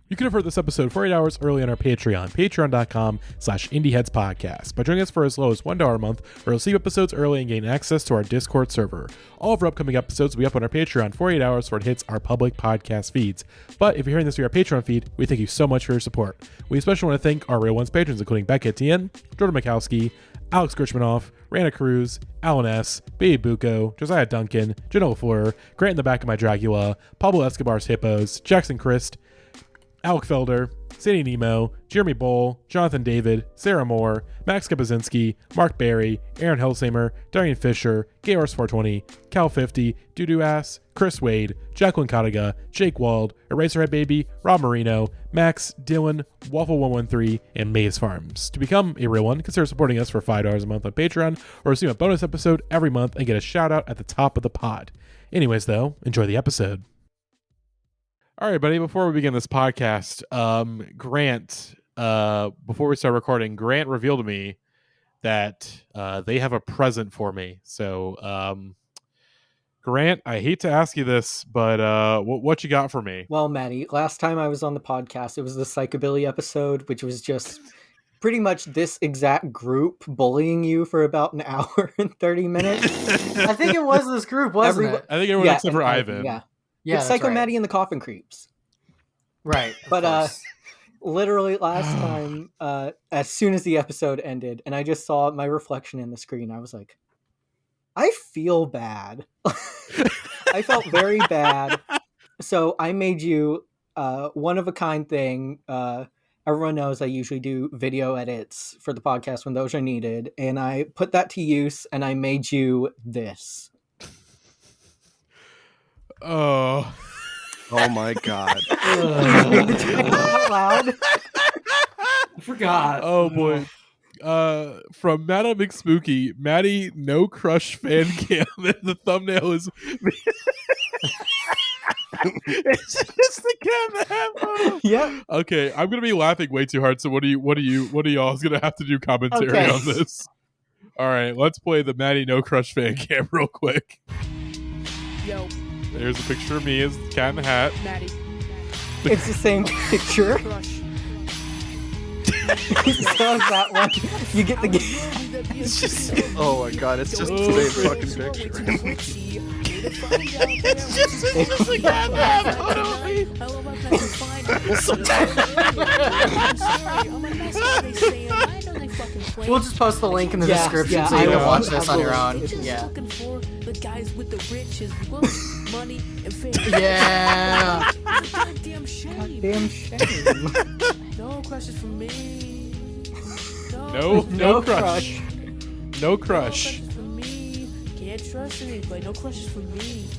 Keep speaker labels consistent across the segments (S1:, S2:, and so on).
S1: You could have heard this episode 48 hours early on our Patreon, patreon.com/Indieheads Podcast. By joining us for as low as $1 a month, you'll receive episodes early and gain access to our Discord server. All of our upcoming episodes will be up on our Patreon 48 hours before it hits our public podcast feeds. But if you're hearing this via our Patreon feed, we thank you so much for your support. We especially want to thank our Real Ones patrons, including Beckett Tien, Jordan Mikowski, Alex Gershmanoff, Rana Cruz, Alan S., Babe Bucco, Josiah Duncan, Janelle Fleur, Grant in the Back of My Dracula, Pablo Escobar's Hippos, Jackson Christ, Alec Felder, Sandy Nemo, Jeremy Bowl, Jonathan David, Sarah Moore, Max Kapazinski, Mark Barry, Aaron Helsamer, Darian Fisher, KRS420, Cal 50, Doodoo Ass, Chris Wade, Jacqueline Kataga, Jake Wald, Eraserhead Baby, Rob Marino, Max, Dylan, Waffle113, and Maze Farms. To become a real one, consider supporting us for $5 a month on Patreon, or receive a bonus episode every month and get a shout out at the top of the pod. Anyways, though, enjoy the episode. All right, buddy, before we begin this podcast, Grant, before we start recording, Grant revealed to me that they have a present for me. So, Grant, I hate to ask you this, but what you got for me?
S2: Well, Maddie, last time I was on the podcast, it was the Psychobilly episode, which was just pretty much this exact group bullying you for about an hour and 30 minutes.
S3: I think it was this group, wasn't it?
S1: I think everyone except for Ivan.
S2: Yeah, it's Psycho Maddie and the Coffin Creeps.
S3: Right.
S2: But literally last time, as soon as the episode ended, and I just saw my reflection in the screen, I was like, I feel bad. I felt very bad. So I made you one-of-a-kind thing. Everyone knows I usually do video edits for the podcast when those are needed. And I put that to use, and I made you this.
S1: Oh
S4: my God.
S2: Out loud.
S3: I forgot.
S1: Oh boy. From Madam McSpooky, Maddie No Crush fan cam, and the thumbnail is it's just the cam that have
S2: Yeah.
S1: Okay, I'm gonna be laughing way too hard, so what are y'all's gonna have to do commentary on this? All right, let's play the Maddie No Crush fan cam real quick.
S5: Yo.
S1: There's a picture of me as the Cat in the Hat.
S5: Maddie.
S2: It's the same picture.
S5: Crush.
S2: So is that one. You get the game.
S4: It's just, oh my God, it's just the same fucking picture.
S1: It's just a Cat in the Hat photo of me.
S3: We'll just post the link in the description so you can watch this on your own. Yeah.
S5: The guys with the riches, money, and fame.
S3: Yeah.
S5: Goddamn shame.
S2: Goddamn shame.
S5: No crushes for me.
S1: No crush. No crush.
S5: No crushes for me. Can't trust anybody. No crushes for me.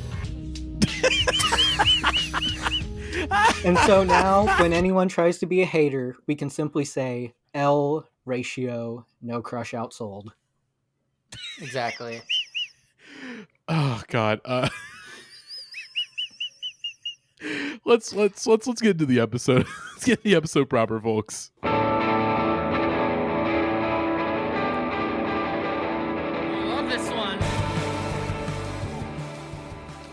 S2: And so now, when anyone tries to be a hater, we can simply say L ratio, no crush outsold.
S3: Exactly.
S1: Oh God. Let's get into the episode. Let's get the episode proper, folks.
S3: I love this one.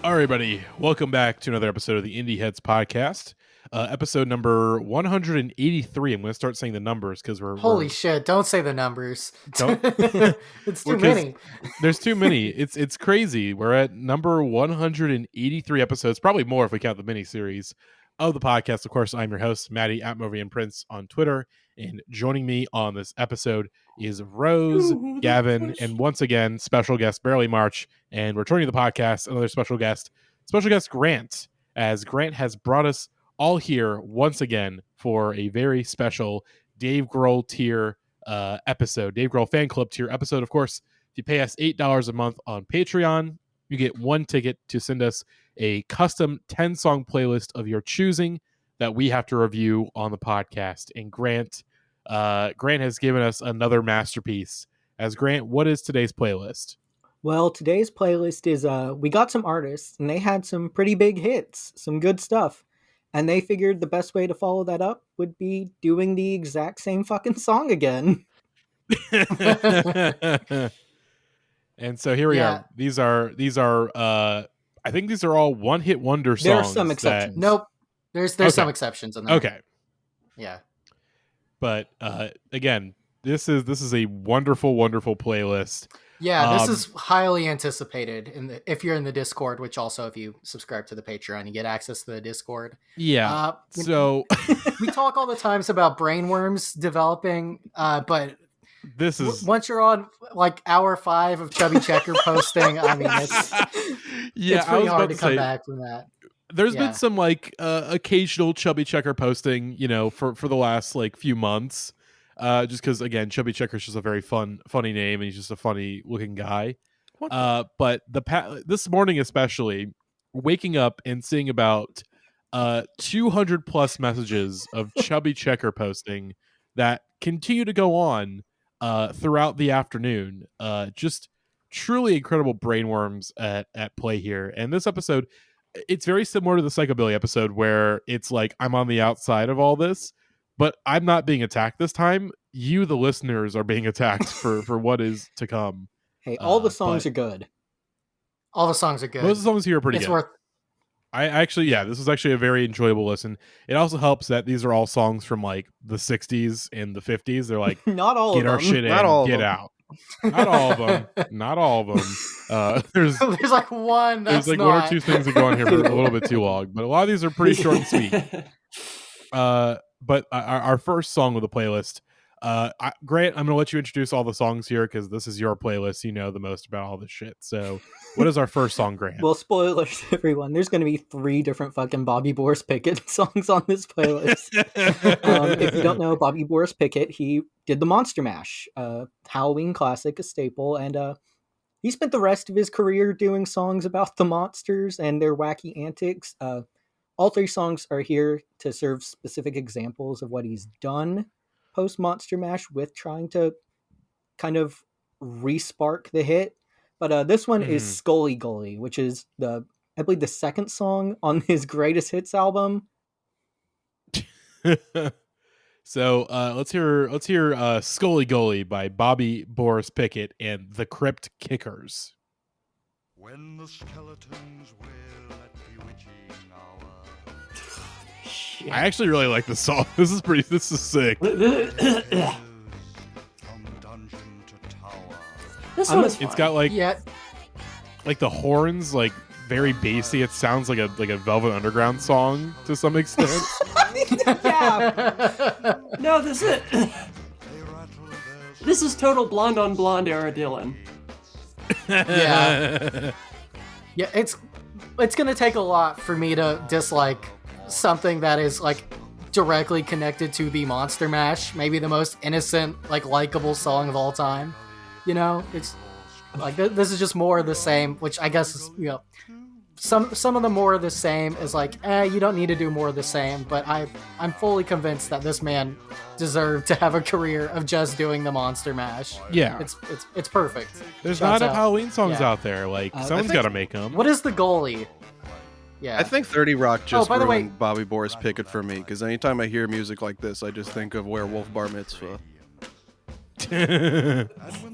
S1: All right, buddy. Welcome back to another episode of the Indieheads Podcast. Episode number 183. I'm going to start saying the numbers because
S3: Holy shit! Don't say the numbers.
S1: Don't.
S3: It's too many.
S1: There's too many. It's crazy. We're at number 183 episodes, probably more if we count the miniseries of the podcast. Of course, I'm your host, Maddie at Movie and Prince on Twitter, and joining me on this episode is Rose, Gavin, and once again, special guest Barely March. And returning to the podcast, another special guest Grant, as Grant has brought us all here once again for a very special Dave Grohl tier episode, Dave Grohl fan club tier episode. Of course, if you pay us $8 a month on Patreon, you get one ticket to send us a custom 10-song playlist of your choosing that we have to review on the podcast. And Grant has given us another masterpiece. As Grant, what is today's playlist?
S2: Well, today's playlist is we got some artists and they had some pretty big hits, some good stuff. And they figured the best way to follow that up would be doing the exact same fucking song again.
S1: And so here we are. These are I think these are all one-hit wonder songs.
S2: There are some exceptions.
S3: Nope. There's
S1: Okay.
S3: some exceptions in there.
S1: Okay.
S3: Yeah.
S1: But again, this is a wonderful, wonderful playlist.
S3: Yeah, this is highly anticipated if you're in the Discord, which also if you subscribe to the Patreon, you get access to the Discord.
S1: Yeah. So
S3: we talk all the times about brainworms developing, but
S1: this is
S3: once you're on like hour 5 of Chubby Checker posting, I mean, it's pretty hard to come back from that.
S1: There's been some like occasional Chubby Checker posting, for the last like few months. Just because, again, Chubby Checker's just a very funny name, and he's just a funny looking guy. But this morning especially, waking up and seeing about 200 plus messages of Chubby Checker posting that continue to go on throughout the afternoon. Just truly incredible brainworms at play here. And this episode, it's very similar to the Psychobilly episode where it's like I'm on the outside of all this, but I'm not being attacked this time. You, the listeners, are being attacked for what is to come.
S2: Hey, all the songs are good.
S3: All the songs are good.
S1: Most of the songs here are pretty good. This was actually a very enjoyable listen. It also helps that these are all songs from like the 60s and the 50s. They're like,
S2: not all of them.
S1: Get our shit in, get out. Not all of them. Not all of them. There's
S3: like one.
S1: There's like one or two things that go on here, but a little bit too long. But a lot of these are pretty short and sweet. But our first song of the playlist, Grant, I'm gonna let you introduce all the songs here because this is your playlist. You know the most about all this shit. So, what is our first song, Grant?
S2: Well, spoilers, everyone. There's going to be 3 different fucking Bobby Boris Pickett songs on this playlist. If you don't know Bobby Boris Pickett, he did the Monster Mash, Halloween classic, a staple, and he spent the rest of his career doing songs about the monsters and their wacky antics. All 3 songs are here to serve specific examples of what he's done post Monster Mash with trying to kind of re-spark the hit. But this one is Skully Gully, which is I believe the second song on his greatest hits album.
S1: So let's hear Skully Gully by Bobby Boris Pickett and the Crypt Kickers.
S6: When the skeletons will at bewitching hour.
S1: I actually really like this song. This is sick.
S6: From dungeon to tower.
S5: This one is fun.
S1: It's got like the horns, like very bassy. It sounds like a Velvet Underground song to some extent.
S2: Yeah.
S5: No, this is total blonde on blonde era Dylan.
S3: Yeah. Yeah, it's gonna take a lot for me to dislike something that is like directly connected to the Monster Mash, maybe the most innocent, like likable song of all time. It's like this is just more of the same, which I guess is, some of the more of the same is like, you don't need to do more of the same. But I'm fully convinced that this man deserved to have a career of just doing the Monster Mash.
S1: Yeah,
S3: it's perfect.
S1: There's not enough Halloween songs out there. Like someone's got to make them.
S3: What is the goalie? Yeah,
S4: I think 30 Rock just
S3: by the way,
S4: ruined Bobby Boris Pickett for me, because anytime I hear music like this, I just think of Werewolf Bar Mitzvah.
S2: Fair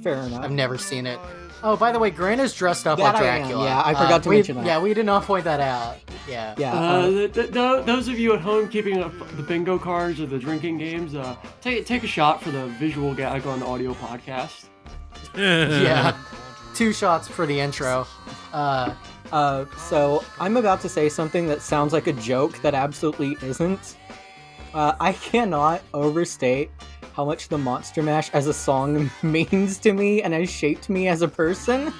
S2: enough.
S3: I've never seen it. Oh, by the way, Grant is dressed up
S2: That
S3: like
S2: I am,
S3: Dracula.
S2: yeah, I forgot to mention that.
S3: Yeah, we did not point that out. Yeah.
S2: Yeah.
S5: Those of you at home keeping up the bingo cards or the drinking games, take a shot for the visual gag on the audio podcast.
S3: Yeah. 2 shots for the intro.
S2: So I'm about to say something that sounds like a joke that absolutely isn't. I cannot overstate how much the Monster Mash as a song means to me and has shaped me as a person.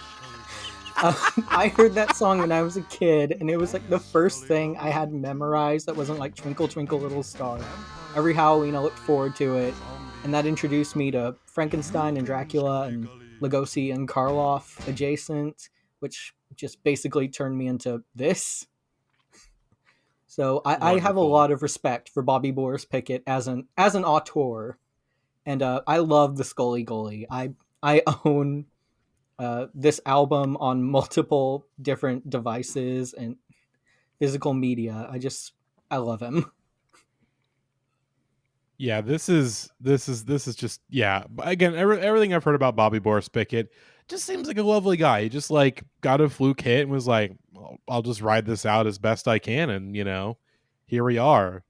S2: I heard that song when I was a kid, and it was like the first thing I had memorized that wasn't like Twinkle Twinkle Little Star. Every Halloween I looked forward to it, and that introduced me to Frankenstein and Dracula and Lugosi and Karloff adjacent, which just basically turned me into this. So I have a lot of respect for Bobby Boris Pickett as an auteur, and I love the Skully Gully. I own this album on multiple different devices and physical media. I love him.
S1: Yeah, this is just, yeah. Again, everything I've heard about Bobby Boris Pickett just seems like a lovely guy. He just like got a fluke hit and was like, I'll just ride this out as best I can, and here we are.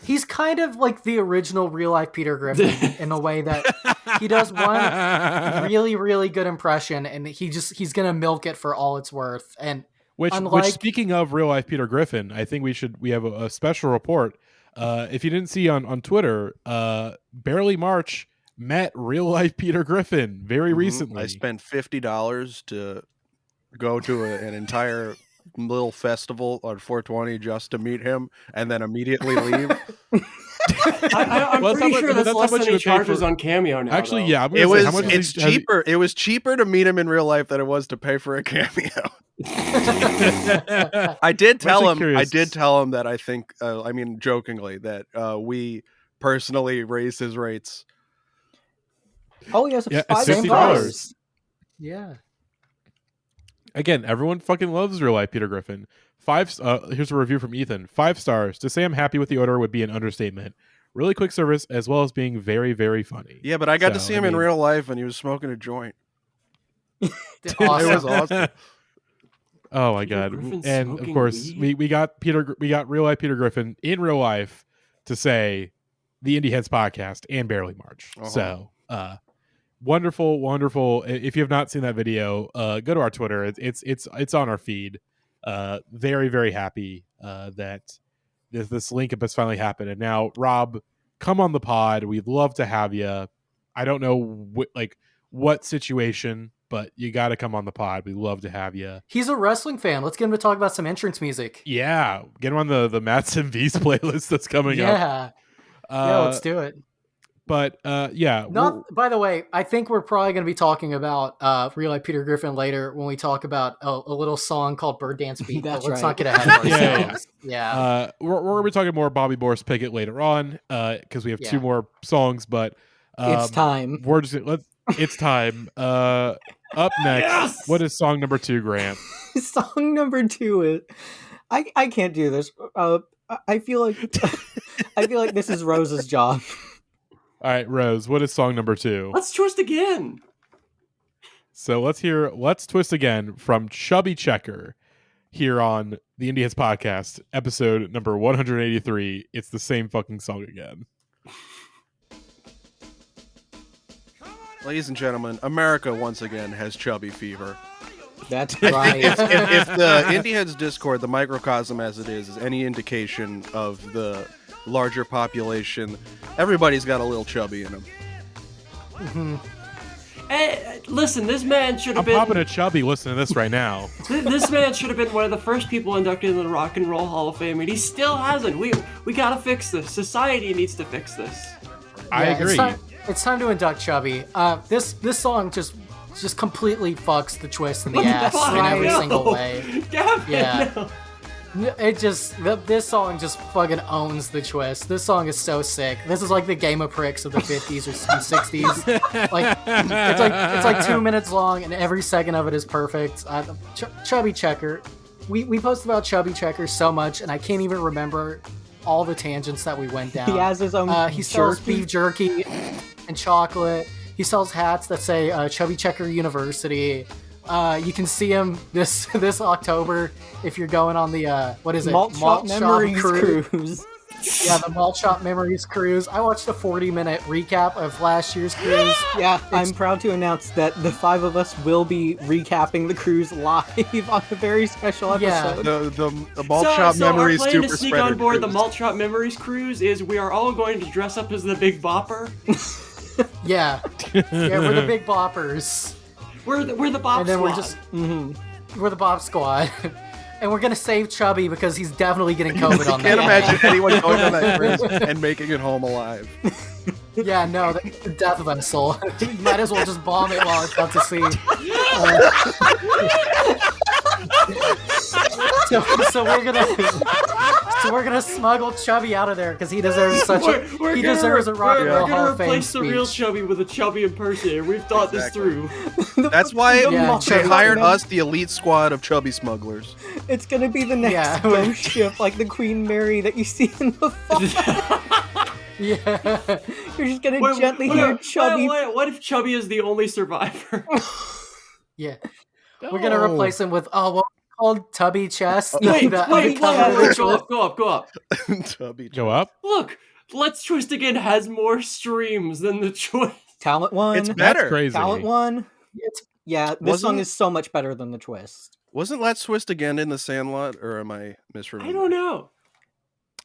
S3: He's kind of like the original real life Peter Griffin in the way that he does one really, really good impression, and he's gonna milk it for all it's worth. And
S1: which speaking of real life Peter Griffin, I think we have a special report. If you didn't see on Twitter, Barely March met real life Peter Griffin very recently.
S4: I spent $50 to go to an entire little festival on 420 just to meet him and then immediately leave.
S5: I'm pretty sure that's less than he charges on Cameo now.
S1: Actually,
S5: though.
S1: yeah,
S4: It's cheaper. It was cheaper to meet him in real life than it was to pay for a cameo. I did tell him that I think, jokingly, that we personally raised his rates.
S2: Oh, he has
S1: $50.
S3: Yeah.
S1: Again, everyone fucking loves real life Peter Griffin. Here's a review from Ethan. 5 stars. To say I'm happy with the order would be an understatement. Really quick service, as well as being very, very funny.
S4: Yeah, but I got to see him in real life, and he was smoking a joint.
S3: Awesome.
S4: It was awesome.
S1: Oh my
S5: Peter
S1: god!
S5: Griffin's
S1: And of
S5: smoking
S1: course,
S5: weed?
S1: we got real life Peter Griffin in real life to say the Indieheads podcast and Barely March.
S4: Uh-huh.
S1: So, wonderful. If you have not seen that video, go to our Twitter. It's on our feed. Very, very happy that this link up has finally happened. And now, Rob, come on the pod. We'd love to have you. I don't know what situation, but you got to come on the pod. We'd love to have you.
S3: He's a wrestling fan. Let's get him to talk about some entrance music.
S1: Yeah, get him on the Mats and V's playlist that's coming up.
S3: Yeah, let's do it.
S1: But yeah.
S3: By the way, I think we're probably going to be talking about real life Peter Griffin later when we talk about a little song called Bird Dance Beat.
S2: That's
S3: Let's
S2: right.
S3: not get ahead of ourselves. Yeah.
S1: We're going to be talking more Bobby Boris Pickett later on because we have 2 more songs. But
S2: it's time.
S1: It's time. Up next,
S5: Yes!
S1: What is song number 2, Grant?
S2: Song number 2 is I can't do this. I feel like this is Rose's job.
S1: All right, Rose, what is song number 2?
S5: Let's twist again.
S1: So Let's Twist Again from Chubby Checker here on the Indieheads Podcast, episode number 183. It's the same fucking song again.
S4: Ladies and gentlemen, America once again has chubby fever.
S2: That's right.
S4: If the Indieheads Discord, the microcosm as it is any indication of the larger population, everybody's got a little chubby in them.
S3: Mm-hmm.
S5: Hey, listen, this man should have
S1: I'm
S5: been.
S1: popping a chubby listening to this right now.
S5: This man should have been one of the first people inducted into the Rock and Roll Hall of Fame, and he still hasn't. We gotta fix this. Society needs to fix this.
S1: I agree.
S3: It's time to induct Chubby. This song just completely fucks the twist in the ass in every single way.
S5: Gavin,
S3: Yeah.
S5: no.
S3: This song just fucking owns the twist. This song is so sick. This is like the Game of Pricks of the 50s or 60s. Like it's like 2 minutes long, and every second of it is perfect. Chubby Checker. We post about Chubby Checker so much, and I can't even remember all the tangents that we went down.
S2: He has his own
S3: he sells beef jerky and chocolate. He sells hats that say Chubby Checker University. You can see him this October if you're going on the
S2: Malt Shop Memories cruise.
S3: Yeah, the Malt Shop Memories cruise. I watched a 40-minute recap of last year's cruise.
S2: Yeah, I'm proud to announce that the 5 of us will be recapping the cruise live on a very special episode.
S3: Yeah.
S4: The Malt Shop Memories
S5: our plan
S4: Super
S5: to sneak
S4: Spreader
S5: on board the
S4: cruise.
S5: Malt Shop Memories cruise is we are all going to dress up as the Big Bopper.
S3: Yeah, we're the Big Boppers.
S5: We're the Bop
S3: And then
S5: Squad.
S3: we're the Bop Squad. And we're gonna save Chubby because he's definitely getting COVID on that.
S4: Can't imagine anyone going on that cruise and making it home alive.
S3: Yeah, no, the death vessel. You might as well just bomb it while it's out to sea. So we're gonna smuggle Chubby out of there because he deserves deserves a Rock and Roll Hall
S5: We're
S3: of
S5: gonna
S3: Fame
S5: replace the real
S3: speech.
S5: Chubby with a Chubby impersonator. We've thought this through.
S4: That's why
S3: Yeah,
S4: they hired us, the elite squad of chubby smugglers.
S2: It's gonna be the next
S3: Yeah.
S2: ghost ship, like the Queen Mary that you see in the fall.
S3: Yeah.
S2: You're just gonna gently hear Chubby.
S5: What if Chubby is the only survivor?
S3: Yeah. We're gonna replace him with we'll called Tubby Chest?
S5: Wait,
S3: The
S5: wait,
S3: cover of the twist?
S5: go up.
S4: Chubby
S1: Go up.
S5: Look, Let's Twist Again has more streams than the Twist.
S2: Talent One.
S4: It's
S1: That's
S4: better.
S1: crazy.
S2: Talent One.
S3: It's
S2: Yeah, this song is so much better than the Twist.
S4: Wasn't Let's Twist Again in the Sandlot, or am I misremembering?
S5: I don't know.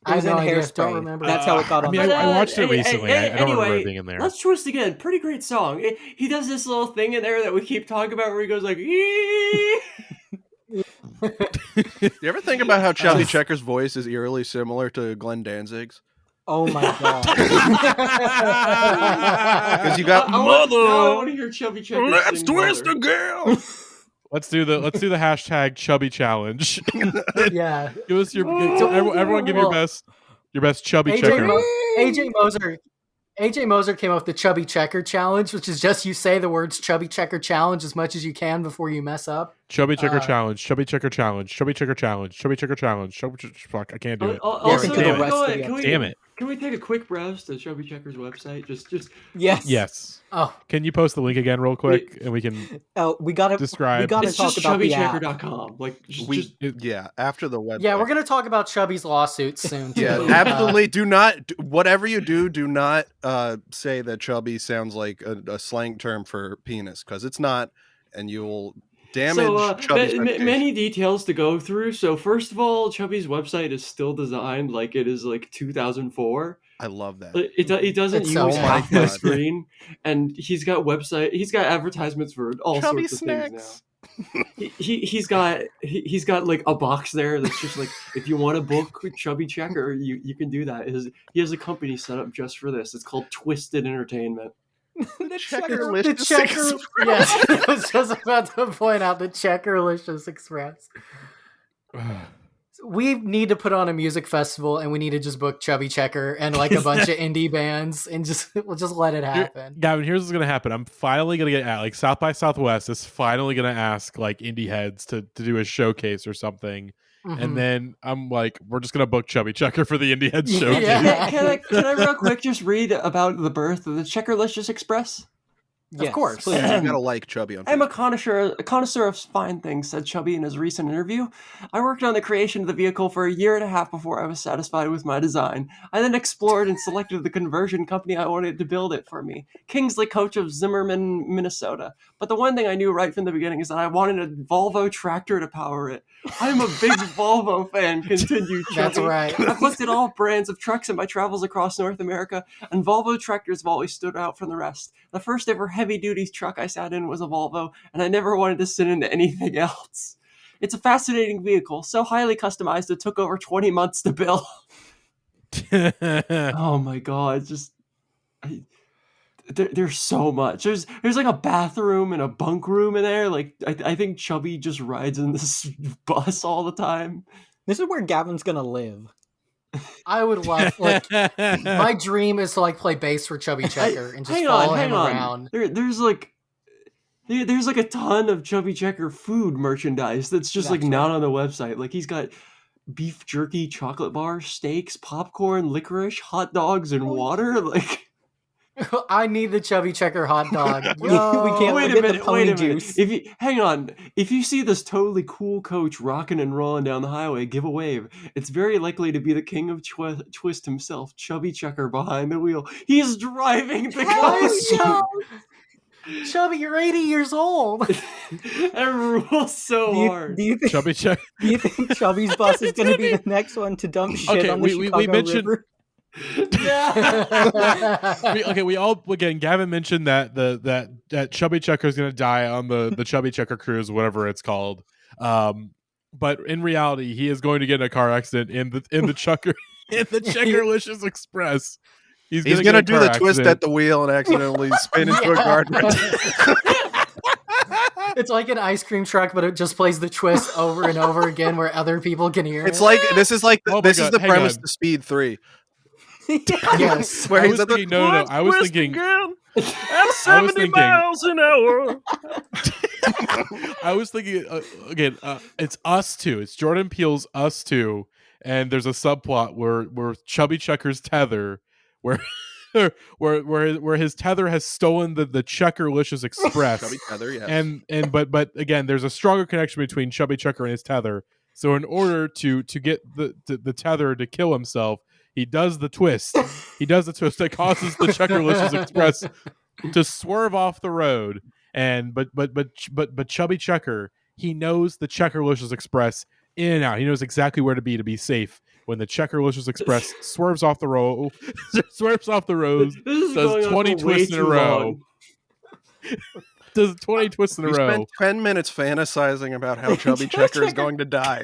S2: It was
S3: I have
S2: in
S3: no idea.
S2: Hairspray.
S3: Don't remember.
S2: That's how it got
S1: I
S2: on.
S1: mean,
S2: the
S1: I watched it
S5: Hey,
S1: recently.
S5: hey,
S1: I don't remember
S5: anyway,
S1: it being in there.
S5: Let's Twist Again. Pretty great song. He does this little thing in there that we keep talking about where he goes like, "Eee!"
S4: You ever think about how Chubby Checker's voice is eerily similar to Glenn Danzig's?
S2: Oh my god!
S4: Because you got
S5: I want to hear Chubby Checker.
S4: Let's
S5: sing
S4: twist
S5: Mother.
S4: again.
S1: Let's do the hashtag Chubby Challenge.
S3: Yeah.
S1: Give us everyone give your best Chubby
S3: AJ,
S1: Checker.
S3: AJ Moser came up with the Chubby Checker Challenge, which is just you say the words Chubby Checker Challenge as much as you can before you mess up.
S1: Chubby Checker Challenge. Chubby Checker Challenge. Chubby Checker Challenge. Chubby Checker Challenge. Fuck, I can't do it.
S5: Also,
S1: Damn
S2: it.
S1: Damn it.
S5: Can we take a quick browse to Chubby Checker's website? Just
S2: Yes.
S1: Yes.
S3: Oh,
S1: Can you post the link again real quick and we can
S2: Oh, we gotta
S1: describe?
S2: We gotta
S5: it's
S2: talk
S5: just
S2: about the app.
S5: chubbychecker.com. Like
S4: Yeah, after the website.
S3: yeah, we're going to talk about Chubby's lawsuit soon. Too.
S4: Yeah, absolutely. Do not, whatever you do not say that chubby sounds like a slang term for penis, because it's not, and you will damage Chubby's reputation.
S5: many details to go through. So first of all, Chubby's website is still designed like it is like 2004.
S4: I love that.
S5: It doesn't
S3: It's
S5: use
S3: so
S5: half
S4: awesome.
S5: the screen, and he's got advertisements for all
S4: Chubby
S5: sorts of
S4: snacks.
S5: things now. He's got like a box there that's just like, if you want to book with Chubby Checker, you can do that. He has a company set up just for this. It's called Twisted Entertainment.
S3: The checker. Yes, I was just about to point out the Checkerlicious Express. We need to put on a music festival, and we need to just book Chubby Checker and like a bunch of indie bands, and we'll just let it happen.
S1: Gavin, here's what's gonna happen. I'm finally gonna get like South by Southwest is finally gonna ask like Indieheads to do a showcase or something.
S3: Mhm.
S1: And then I'm like, we're just gonna book Chubby Checker for the Indieheads showcase.
S3: Yeah.
S5: Can I real quick just read about the birth of the Checkerlicious Express?
S3: Of course.
S2: please.
S4: You gotta like Chubby on
S5: I'm a connoisseur of fine things, said Chubby in his recent interview. I worked on the creation of the vehicle for a year and a half before I was satisfied with my design. I then explored and selected the conversion company I wanted to build it for me, Kingsley Coach of Zimmerman, Minnesota. But the one thing I knew right from the beginning is that I wanted a Volvo tractor to power it. I'm a big Volvo fan, continued Chubby.
S3: That's right.
S5: I've looked at all brands of trucks in my travels across North America, and Volvo tractors have always stood out from the rest. The first ever heavy-duty truck I sat in was a Volvo, and I never wanted to sit into anything else. It's a fascinating vehicle, so highly customized it took over 20 months to build. Oh my god, it's just... There's so much. There's like a bathroom and a bunk room in there. Like, I think Chubby just rides in this bus all the time.
S2: This is where Gavin's gonna live.
S3: I would love, like, my dream is to like play bass for Chubby Checker and just follow him around.
S5: There's like a ton of Chubby Checker food merchandise that's just like
S2: That's
S5: not on the website. Like, he's got beef jerky, chocolate bars, steaks, popcorn, licorice, hot dogs, and water. Like,
S3: I need the Chubby Checker hot dog.
S2: We can't
S5: wait a
S2: forget the
S5: minute,
S2: pony
S5: wait a minute.
S2: juice.
S5: If you see this totally cool coach rocking and rolling down the highway, give a wave. It's very likely to be the king of twist himself, Chubby Checker, behind the wheel. He's driving the coach.
S3: Chubby, you're 80 years old.
S5: That rules so hard.
S2: Do you think
S1: Chubby Checker.
S2: Do you think Chubby's bus is going to be the next one to dump shit
S1: Okay,
S2: on the
S1: we
S2: Chicago
S1: mentioned-
S2: River?
S1: Gavin mentioned that Chubby Checker is going to die on the Chubby Checker cruise, whatever it's called. But in reality, he is going to get in a car accident in the Checkerlicious Express. He's
S4: gonna do the twist at the wheel and accidentally spin into a guardrail.
S3: It's like an ice cream truck, but it just plays the twist over and over again where other people can hear
S4: It's
S3: it.
S4: like this is
S1: Oh my
S4: this is
S1: God,
S4: the
S1: hang
S4: premise
S1: on.
S4: to Speed 3.
S3: Yes.
S4: Where
S1: I
S4: he's
S1: was
S4: at the
S1: thinking, no. I was
S4: twist
S1: thinking
S4: again at
S1: I was
S4: 70
S1: thinking-
S4: miles an hour.
S1: I was thinking again. It's Us Two. It's Jordan Peele's Us Two, and there's a subplot where Chubby Checker's tether, where where his tether has stolen the Checkerlicious Express.
S4: Chubby tether, yes.
S1: And but again, there's a stronger connection between Chubby Checker and his tether. So in order to get the tether to kill himself, he does the twist. He does the twist that causes the Checkerlicious Express to swerve off the road. And but Chubby Checker, he knows the Checkerlicious Express in and out. He knows exactly where to be safe when the Checkerlicious Express swerves off the road. Swerves off the road. Does 20 twists in a row. Does 20 twists in a row.
S4: Spent 10 minutes fantasizing about how Chubby Checker is going to die.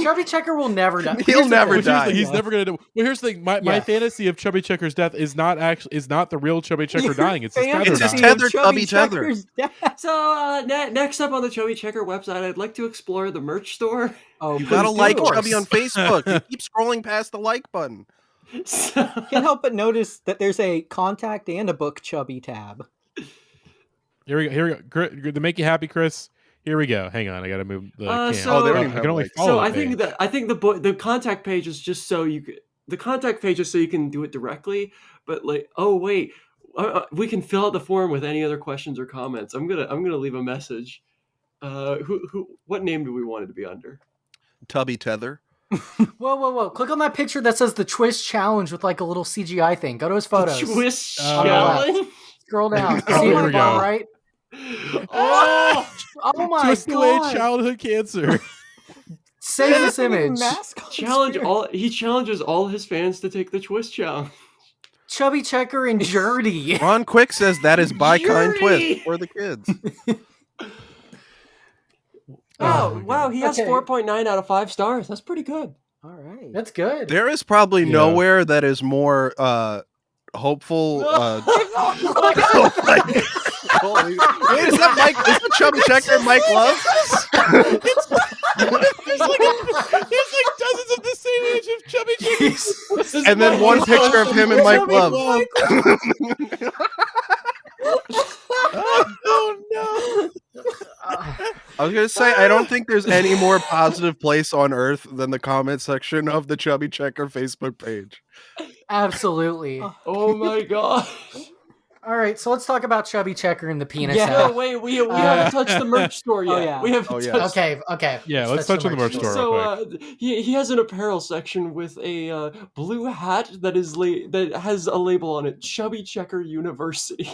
S3: Chubby Checker will never die.
S4: He'll never die.
S1: He's never going to die. Well, here's the thing. My fantasy of Chubby Checker's death is not the real Chubby Checker dying. It's his tether.
S4: It's his
S1: dying.
S4: tether, Chubby Tether.
S5: So next up on the Chubby Checker website, I'd like to explore the merch store.
S2: Oh,
S4: You gotta like
S3: Chubby
S4: Chubby on Facebook. You keep scrolling past the like button.
S2: Can't help but notice that there's a contact and a book Chubby tab.
S1: Here we go. To make you happy, Chris. Here we go. Hang on, I gotta move the cam.
S5: So-
S4: they don't even
S1: I
S4: have
S1: can only
S4: likes.
S1: follow
S5: So
S1: the
S5: I
S1: page.
S5: think the contact page is just so you the contact page is so you can do it directly. But like, oh wait, we can fill out the form with any other questions or comments. I'm gonna leave a message. What name do we want it to be under?
S4: Chubby Tether.
S3: Whoa. Click on that picture that says the Twist Challenge with like a little CGI thing. Go to his photos.
S5: Twist
S1: Oh.
S5: challenge.
S3: Scroll down.
S1: Oh,
S3: See
S1: here
S3: it
S1: we
S3: bottom
S1: go.
S3: right?
S5: Oh,
S3: Oh my
S1: Twist away
S3: god.
S1: childhood cancer.
S3: Save this image.
S5: He challenges all his fans to take the Twist challenge.
S3: Chubby Checker and Journey.
S4: Ron Quick says that is by kind
S5: Journey.
S4: twist for the kids.
S5: Oh wow, he has
S3: Okay.
S5: 4.9 out of 5 stars. That's pretty good.
S2: All right.
S3: That's good.
S4: There is probably
S1: Yeah.
S4: nowhere that is more hopeful. Holy- Wait, is that Mike? Is the Chubby Checker Mike Love?
S1: There's like dozens of the same age of Chubby Checkers.
S4: And then one picture of him and Mike Love.
S1: Oh no!
S4: I was gonna say I don't think there's any more positive place on earth than the comment section of the Chubby Checker Facebook page.
S3: Absolutely.
S5: Oh my god.
S3: All right, so let's talk about Chubby Checker and the penis.
S2: Yeah.
S3: hat.
S5: No, wait, we haven't touched the merch store yet.
S2: Oh, yeah.
S5: We haven't
S4: Oh, yeah.
S5: touched.
S3: Okay.
S1: Yeah, let's touch on the merch store.
S5: So he has an apparel section with a blue hat that that has a label on it, Chubby Checker University.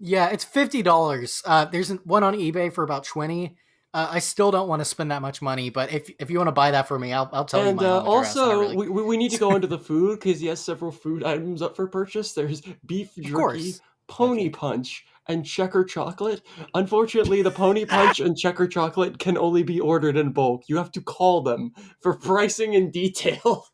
S3: Yeah, it's $50. There's one on eBay for about $20. I still don't want to spend that much money, but if you want to buy that for me, I'll tell you
S5: And
S3: my home address. I
S5: also,
S3: really-
S5: we need to go into the food because he has several food items up for purchase. There's beef jerky,
S3: course.
S5: pony punch, and checker chocolate. Unfortunately, the pony punch and checker chocolate can only be ordered in bulk. You have to call them for pricing and detail.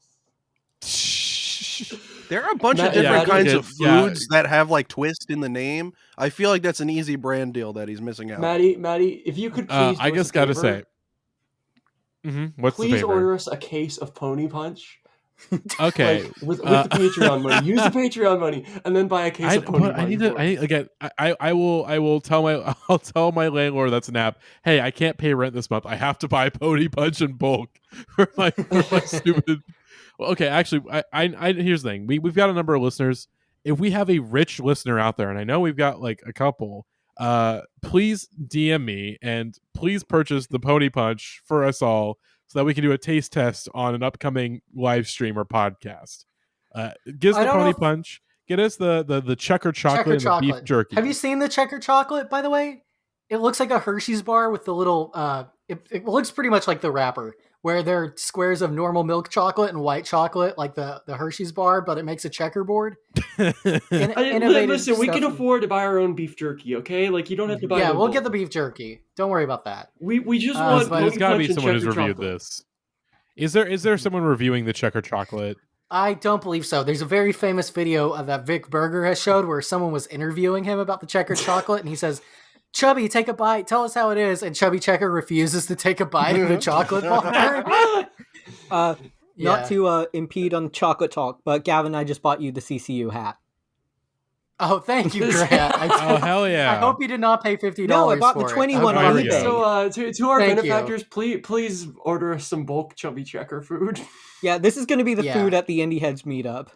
S4: There are a bunch of
S5: Matt-
S4: different
S5: yeah,
S4: kinds
S1: yeah,
S4: of foods that have like twist in the name. I feel like that's an easy brand deal that he's missing out.
S5: Maddie, if you could please,
S1: I
S5: do us
S1: just
S5: a
S1: gotta
S5: favor,
S1: say, what's the
S5: please
S1: favor?
S5: order us a case of pony punch.
S1: Okay,
S5: Like, with the Patreon money. Use the Patreon money and then buy a case of pony punch.
S1: I'll tell my landlord that's an app. Hey, I can't pay rent this month. I have to buy pony punch in bulk for my stupid. Well, okay, actually, I here's the thing. We've got a number of listeners. If we have a rich listener out there, and I know we've got like a couple, please DM me and please purchase the pony punch for us all so that we can do a taste test on an upcoming live stream or podcast. Get us
S3: I
S1: the
S3: don't know
S1: pony
S3: if-
S1: punch. Get us the checker chocolate
S3: Checker
S1: and the beef jerky.
S3: Have you seen the Checker chocolate, by the way? It looks like a Hershey's bar with the little. It looks pretty much like the wrapper, where there are squares of normal milk chocolate and white chocolate, like the Hershey's bar, but it makes a checkerboard. Innovative
S5: Listen, we can
S3: stuff.
S5: afford to buy our own beef jerky, okay? Like, you don't have to buy
S3: Yeah,
S5: it in
S3: we'll
S5: bulk.
S3: get the beef jerky. Don't worry about that.
S5: We just
S3: but
S5: want
S3: there's
S1: There's got to be
S5: punch and
S1: someone who's
S5: checker
S1: reviewed
S5: chocolate.
S1: this. Is there someone reviewing the checker chocolate?
S3: I don't believe so. There's a very famous video that Vic Berger has showed where someone was interviewing him about the checkered chocolate, and he says, "Chubby, take a bite. Tell us how it is." And Chubby Checker refuses to take a bite of the chocolate bar.
S2: Not
S3: Yeah.
S2: to impede on chocolate talk, but Gavin and I just bought you the CCU hat.
S3: Oh, thank you, Grant.
S1: Oh hell yeah!
S3: I hope you did not pay $50.
S2: No, I bought the
S3: for it.
S2: 21
S3: Okay.
S1: on
S2: on
S1: eBay.
S2: eBay.
S5: So to our
S3: Thank you.
S5: benefactors, please order us some bulk Chubby Checker food.
S2: Yeah, this is going to be the
S3: Yeah.
S2: food at the Indieheads meetup.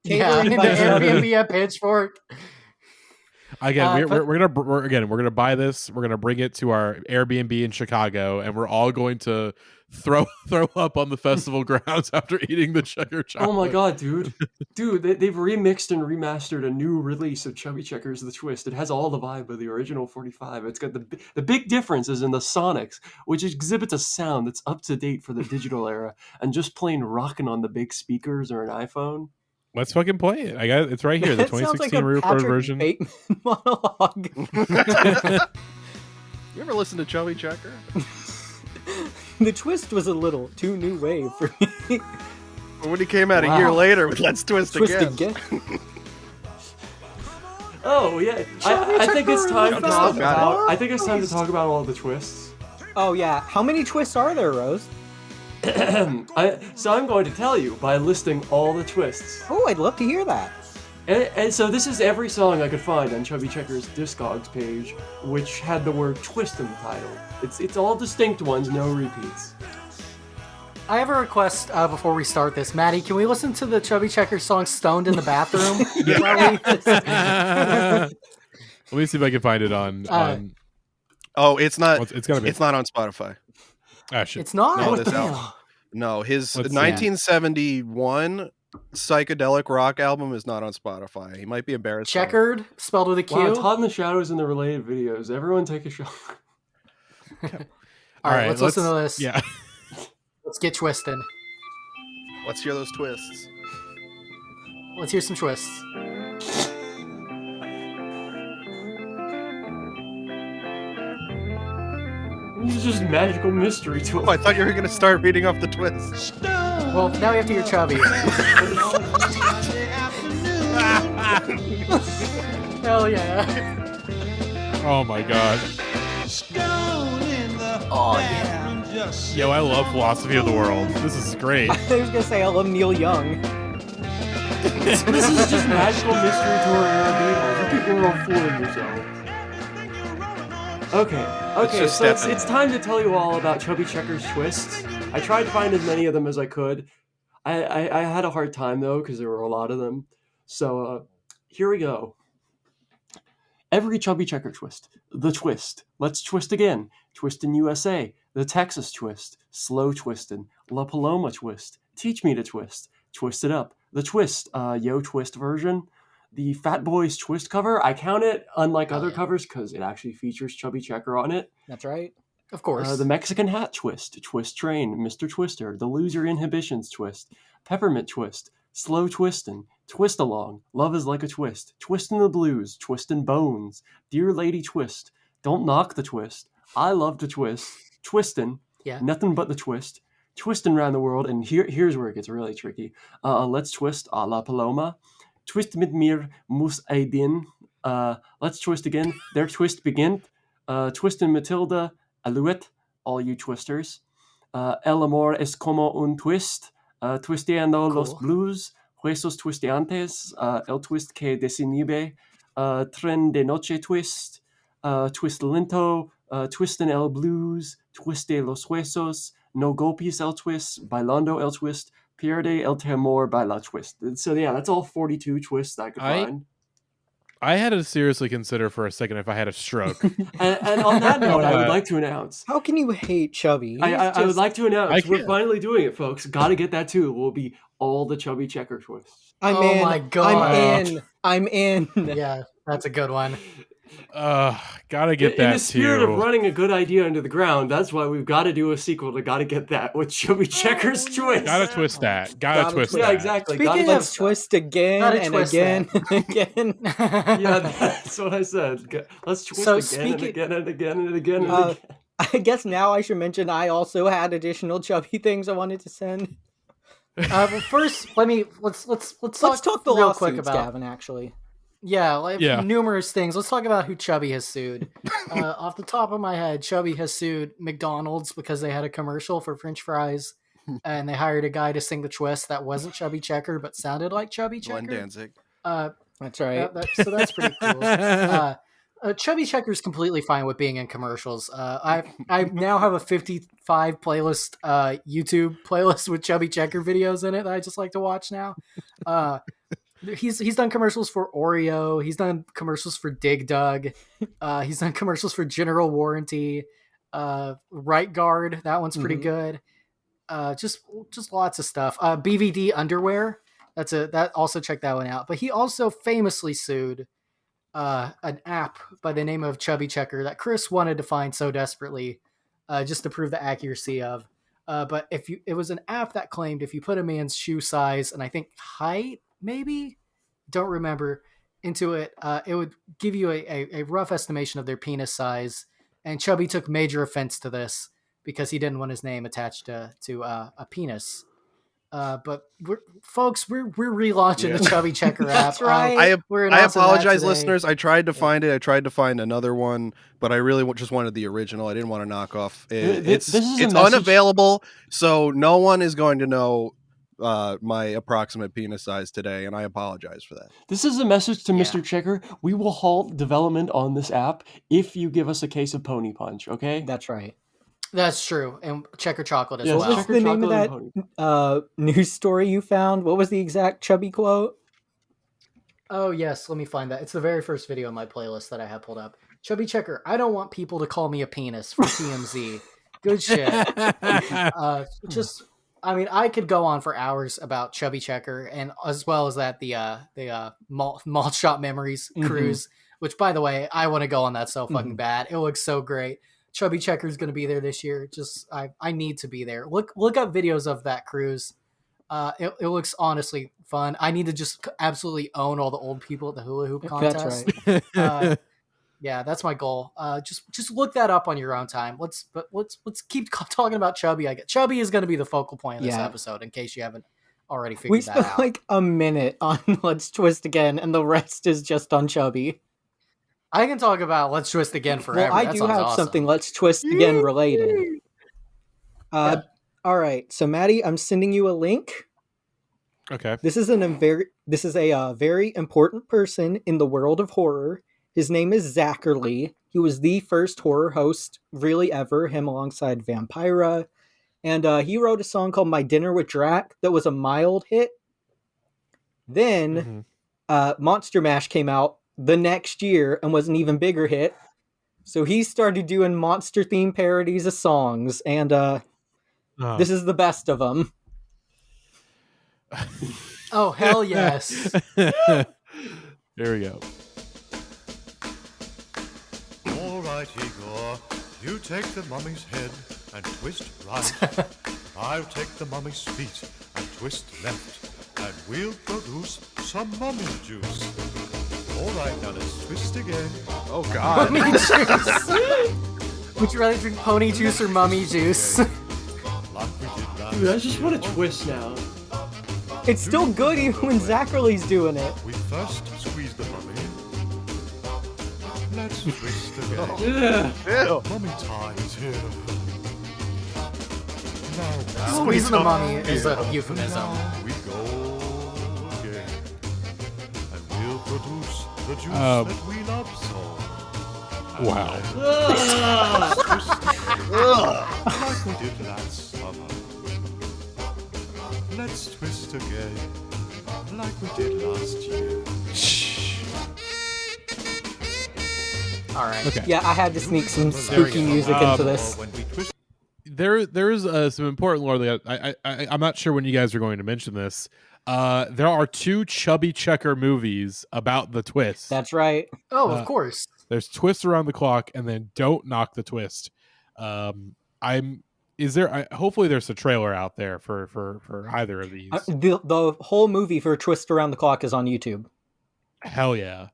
S3: Yeah, in the Airbnb at Pitchfork.
S1: Again, we're gonna buy this. We're gonna bring it to our Airbnb in Chicago, and we're all going to throw up on the festival grounds after eating the checker chocolate.
S5: Oh my god, dude! They've remixed and remastered a new release of Chubby Checkers: The Twist. It has all the vibe of the original 45. It's got the big difference is in the sonics, which exhibits a sound that's up to date for the digital era, and just plain rocking on the big speakers or an iPhone.
S1: Let's fucking play it. I got it's right here. The
S2: That sounds
S1: 2016
S2: like a
S1: re-recorded
S2: Patrick
S1: version.
S2: Bateman monologue.
S4: You ever listen to Chubby Checker?
S2: The twist was a little too new wave for me.
S4: When he came out a year later with Let's Twist Again.
S5: Oh yeah, I think it's time to talk
S4: Got it.
S5: about. I think it's time to talk about all the twists.
S2: Oh yeah, how many twists are there, Rose?
S5: So I'm going to tell you by listing all the twists.
S2: Oh, I'd love to hear that.
S5: And so this is every song I could find on Chubby Checker's Discogs page, which had the word twist in the title. It's all distinct ones, no repeats.
S3: I have a request before we start this. Maddie, can we listen to the Chubby Checker song Stoned in the Bathroom?
S1: Let me see if I can find it on.
S4: Oh, it's not.
S1: It's gotta be.
S4: It's not on Spotify.
S1: Ah, shit.
S3: It's not.
S4: No,
S3: Oh,
S4: this
S3: damn.
S4: album. No, his
S1: Let's see.
S4: 1971 psychedelic rock album is not on Spotify. He might be embarrassed. by it.
S3: Checkered, spelled with a Q.
S5: Wow, Todd in the Shadows and the related videos. Everyone take a shot.
S3: All right, let's listen to this.
S1: Yeah.
S3: Let's get twisted.
S4: Let's hear those twists.
S3: Let's hear some twists.
S5: This is just magical mystery to
S4: Oh, I thought you were going to start reading off the twists.
S3: Well, now we have to hear Chubby. Hell yeah.
S1: Oh my god.
S3: Oh yeah.
S1: Yo, I love Philosophy of the World. This is great.
S2: I was gonna say I love Neil Young.
S5: This is just magical mystery tour era Beatles. You people are all fooling yourselves. Okay,
S4: just
S5: so
S4: step in.
S5: it's time to tell you all about Chubby Checker's twists. I tried to find as many of them as I could. I had a hard time though because there were a lot of them. So here we go. Every Chubby Checker twist. The twist. Let's twist again. Twist in USA. The Texas twist. Slow twisted. La Paloma twist. Teach me to twist. Twist it up. The twist. Yo twist version. The Fat Boys twist cover. I count it unlike other covers because it actually features Chubby Checker on it.
S2: That's right.
S3: Of course.
S5: The Mexican hat twist. Twist train. Mr. Twister. The Loser Inhibitions twist. Peppermint twist. Slow twistin', twist along, love is like a twist, twistin' the blues, twistin' bones, dear lady twist, don't knock the twist, I love to twist, twistin',
S3: Yeah.
S5: nothing but the twist, twistin' around the world, and here's where it gets really tricky. Let's twist a la Paloma, twist mit mir muss ein let's twist again, their twist beginnt, twistin' Matilda, alouette, all you twisters, el amor es como un twist, twisteando los blues, huesos twisteantes, el twist que desinhibe, tren de noche twist, twist lento, twist en el blues, twiste los huesos, no golpes el twist, bailando el twist, pierde el temor baila twist. So yeah, that's all 42 twists I could find.
S1: I had to seriously consider for a second if I had a stroke.
S5: And on that note, I would like to announce.
S2: How can you hate Chubby?
S5: I would like to announce we're
S1: can't.
S5: finally doing it, folks. Got to get that too. Will be all the Chubby Checker twists.
S2: I'm
S3: Oh
S2: in.
S3: my God.
S2: I'm in.
S3: Yeah, that's a good one.
S1: Gotta get that
S5: In the spirit
S1: too.
S5: of running a good idea into the ground, that's why we've got to do a sequel to Got to Get That with Chubby Checker's twist.
S1: Gotta twist that. Gotta
S2: Gotta
S1: twist
S2: twist
S1: that.
S5: Yeah, exactly.
S2: Speaking
S5: Gotta
S2: of twist again
S3: Gotta
S2: and
S3: twist
S2: again and again.
S5: Yeah, that's what I said. Let's twist
S3: So
S5: again and again and again and again and
S2: Uh,
S5: again.
S2: I guess now I should mention I also had additional Chubby things I wanted to send.
S3: Well, first, let's
S2: Talk the
S3: real
S2: lawsuits,
S3: quick about
S2: Gavin. Actually,
S1: Yeah.
S3: numerous things. Let's talk about who Chubby has sued. Off the top of my head, Chubby has sued McDonald's because they had a commercial for French fries, and they hired a guy to sing the twist that wasn't Chubby Checker but sounded like Chubby Checker.
S4: Glenn Danzig.
S2: that's right.
S3: So that's pretty cool. Chubby Checker's completely fine with being in commercials. I now have a 55 playlist, YouTube playlist with Chubby Checker videos in it that I just like to watch now. He's done commercials for Oreo. He's done commercials for Dig Dug. He's done commercials for General Warranty. Right Guard. That one's pretty good. Just lots of stuff. BVD underwear. That also check that one out. But he also famously sued an app by the name of Chubby Checker that Chris wanted to find so desperately, just to prove the accuracy of. But it was an app that claimed if you put a man's shoe size and I think height, maybe, don't remember, into it, it would give you a rough estimation of their penis size. And Chubby took major offense to this because he didn't want his name attached to a penis. But we're relaunching the Chubby Checker app.
S2: That's right.
S4: I apologize, listeners. I tried to find it. I tried to find another one, but I really just wanted the original. I didn't want to knock off. It's unavailable, so no one is going to know my approximate penis size today, and I apologize for that.
S5: This is a message to Mr. Checker. We will halt development on this app if you give us a case of Pony Punch, okay?
S2: That's right.
S3: That's true. And Checker Chocolate as well.
S2: What was the name of that news story you found? What was the exact Chubby quote?
S3: Oh, yes. Let me find that. It's the very first video in my playlist that I have pulled up. Chubby Checker, I don't want people to call me a penis for TMZ. Good shit. I could go on for hours about Chubby Checker, and as well as that, the Malt Shop Memories cruise, which, by the way, I want to go on that so fucking bad. It looks so great. Chubby Checker is going to be there this year. I need to be there. Look up videos of that cruise. It looks honestly fun. I need to just absolutely own all the old people at the hula hoop contest.
S2: That's right.
S3: Yeah, that's my goal. Just look that up on your own time. Let's keep talking about Chubby. Chubby is going to be the focal point of this episode, in case you haven't already figured that out. We spent
S2: like a minute on Let's Twist Again, and the rest is just on Chubby.
S3: I can talk about Let's Twist Again forever.
S2: Well, I do have something Let's Twist Again related. All right, so Maddie, I'm sending you a link.
S1: Okay.
S2: This is a very important person in the world of horror. His name is Zachary. He was the first horror host really ever, him alongside Vampira. And he wrote a song called My Dinner with Drac that was a mild hit. Then Monster Mash came out the next year and was an even bigger hit. So he started doing monster-themed parodies of songs, and this is the best of them.
S3: Oh, hell yes.
S1: There we go.
S6: All right, Igor, you take the mummy's head and twist right. I'll take the mummy's feet and twist left, and we'll produce some mummy juice. All right, now let's twist again.
S4: Oh, God.
S3: Mummy juice. Would you rather drink pony juice or mummy juice?
S6: Like we did last
S5: Dude, I just want to twist now.
S2: It's still good even when Zachary's doing it.
S6: We first squeeze the mummy. Let's twist again.
S5: Yeah.
S6: Mummy time is here. Now,
S3: Squeezing the mummy is a euphemism.
S6: we go again. And we'll produce the juice that we love so.
S1: Wow.
S6: Like we did last summer. Let's twist again, like we did last year.
S3: All right.
S1: Okay.
S2: Yeah, I had to sneak some spooky music into this.
S6: When we twist
S1: There is some important lore that I'm not sure when you guys are going to mention this. There are 2 Chubby Checker movies about the twist.
S2: That's right.
S3: Oh, of course.
S1: There's Twist Around the Clock and then Don't Knock the Twist. Hopefully there's a trailer out there for either of these.
S2: The whole movie for Twist Around the Clock is on YouTube.
S1: Hell yeah.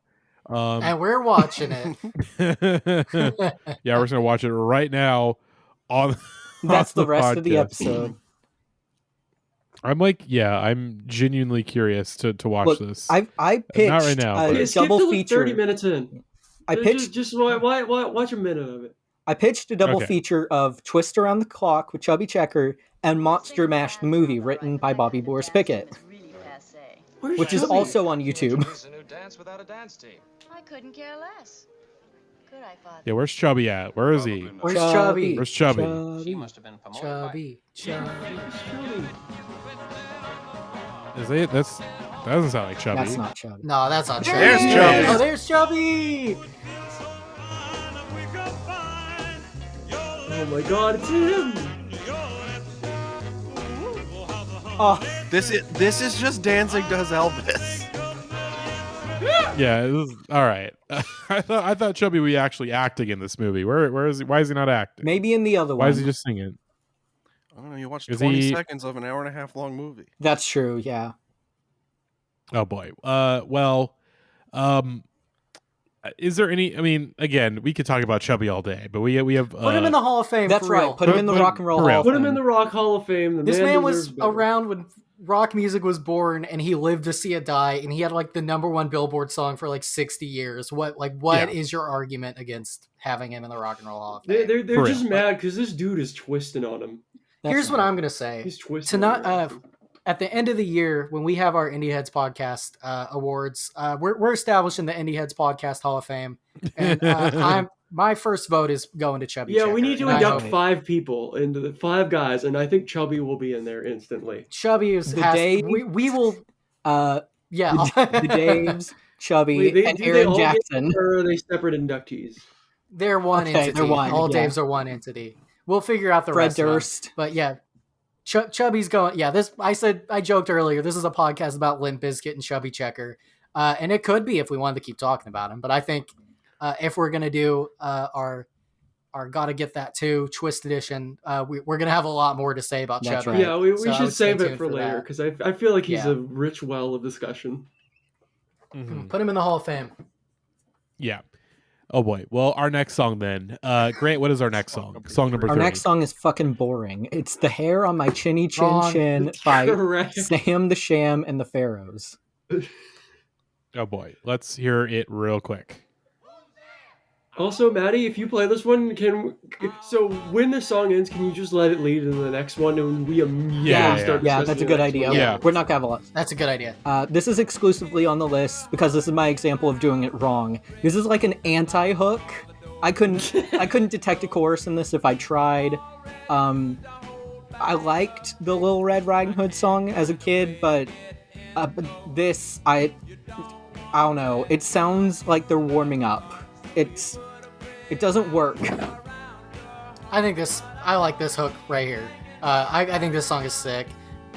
S3: And we're watching it.
S1: Yeah, we're just gonna watch it right now on
S2: That's
S1: on
S2: the rest
S1: podcast.
S2: of the episode.
S1: I'm genuinely curious to watch
S2: Look, I
S1: this.
S2: pitched
S1: Not right now, but-
S2: a
S5: Skip
S2: double
S5: to like
S2: feature.
S5: 30 minutes in.
S2: I pitched
S5: Just watch a minute of it.
S2: I pitched a double
S1: Okay.
S2: feature of Twist Around the Clock with Chubby Checker and Monster Mash the movie, written by Boris Pickett,
S5: Where's
S2: which is
S5: Chubby?
S2: also on YouTube.
S7: I couldn't care less. Could I, Father?
S1: Yeah, where's Chubby at? Where is he?
S3: Where's Chubby?
S1: Where's Chubby?
S3: Chubby.
S1: Is it? That's That doesn't sound like Chubby.
S2: That's not Chubby.
S3: No, that's not Chubby.
S4: There's Chubby.
S3: Oh, there's Chubby.
S5: Oh my god, it's him!
S2: Oh,
S4: This is just Dancing Does Elvis.
S1: Yeah, all right. I thought Chubby was actually acting in this movie. Where is he? Why is he not acting?
S2: maybe in the other one.
S1: Why is he just singing?
S4: I don't know. You watched
S1: Is
S4: 20
S1: he-
S4: seconds of an hour and a half long movie.
S2: That's true. Yeah.
S1: Oh boy. Is there any? I mean, again, we could talk about Chubby all day, but we have.
S3: Put him in the Hall of Fame.
S2: That's
S3: for
S2: right.
S3: real.
S2: Put him in the
S1: Put-
S2: Rock and Roll
S1: for real.
S2: Hall of
S5: Put him
S2: Fame.
S5: in the Rock Hall of Fame. The
S3: This man was
S5: deserves better.
S3: around when rock music was born, and he lived to see it die, and he had like the #1 Billboard song for like 60 years. What is your argument against having him in the Rock and Roll Hall of Fame?
S5: They're
S1: For
S5: just
S1: real.
S5: mad because this dude is twisting on him.
S2: That's
S3: Here's what
S2: right.
S3: I'm gonna say.
S5: He's twisting.
S3: Tonight,
S5: on him.
S3: at the end of the year, when we have our Indieheads Podcast awards, we're establishing the Indieheads Podcast Hall of Fame, and my first vote is going to Chubby.
S5: Yeah,
S3: Checker,
S5: we need to
S3: and I
S5: induct
S3: hope
S5: 5 people into the 5 guys, and I think Chubby will be in there instantly.
S3: Chubby is
S2: The
S3: has,
S2: Dave-
S3: we will
S2: The
S3: the
S2: Daves, Chubby,
S5: Wait,
S2: and
S5: do they
S2: Aaron
S5: all get
S2: Jackson.
S5: in, or are they separate inductees?
S3: they're one
S2: Okay,
S3: entity.
S2: they're one,
S3: All
S2: yeah.
S3: Daves are one entity. We'll figure out the
S2: Fred
S3: rest of them.
S2: Durst.
S3: But yeah, Chubby's going. Yeah, I joked earlier. This is a podcast about Limp Bizkit and Chubby Checker, and it could be if we wanted to keep talking about him. But I think if we're gonna do our gotta get that too Twist edition, we're gonna have a lot more to say about
S2: That's
S3: Chubby.
S2: right.
S5: Yeah, we
S3: So I
S5: should
S3: would stay
S5: save it
S3: tuned
S5: for later
S3: that.
S5: because I feel like he's
S3: Yeah.
S5: a rich well of discussion.
S1: Mhm.
S3: Put him in the Hall of Fame.
S1: Yeah. Oh boy. Well, our next song then. Grant, what is our next song? Song number
S2: Our
S1: 3.
S2: next song is fucking boring. It's The Hair on My Chinny Chin
S3: Wrong.
S2: Chin by
S5: Correct.
S2: Sam the Sham and the Pharaohs.
S1: Oh boy. Let's hear it real quick.
S5: Also, Maddie, if you play this one, so when the song ends, can you just let it lead into the next one and we immediately
S1: Yeah,
S5: start
S2: Yeah,
S5: discussing
S2: that's a
S5: the
S2: good
S5: next
S2: idea.
S5: one?
S1: Yeah.
S2: We're not gonna have a lot.
S3: That's a good idea.
S2: This is exclusively on the list because this is my example of doing it wrong. This is like an anti-hook. I couldn't detect a chorus in this if I tried. I liked the Little Red Riding Hood song as a kid, but this I don't know. It sounds like they're warming up. It doesn't work.
S3: I like this hook right here. I think this song is sick.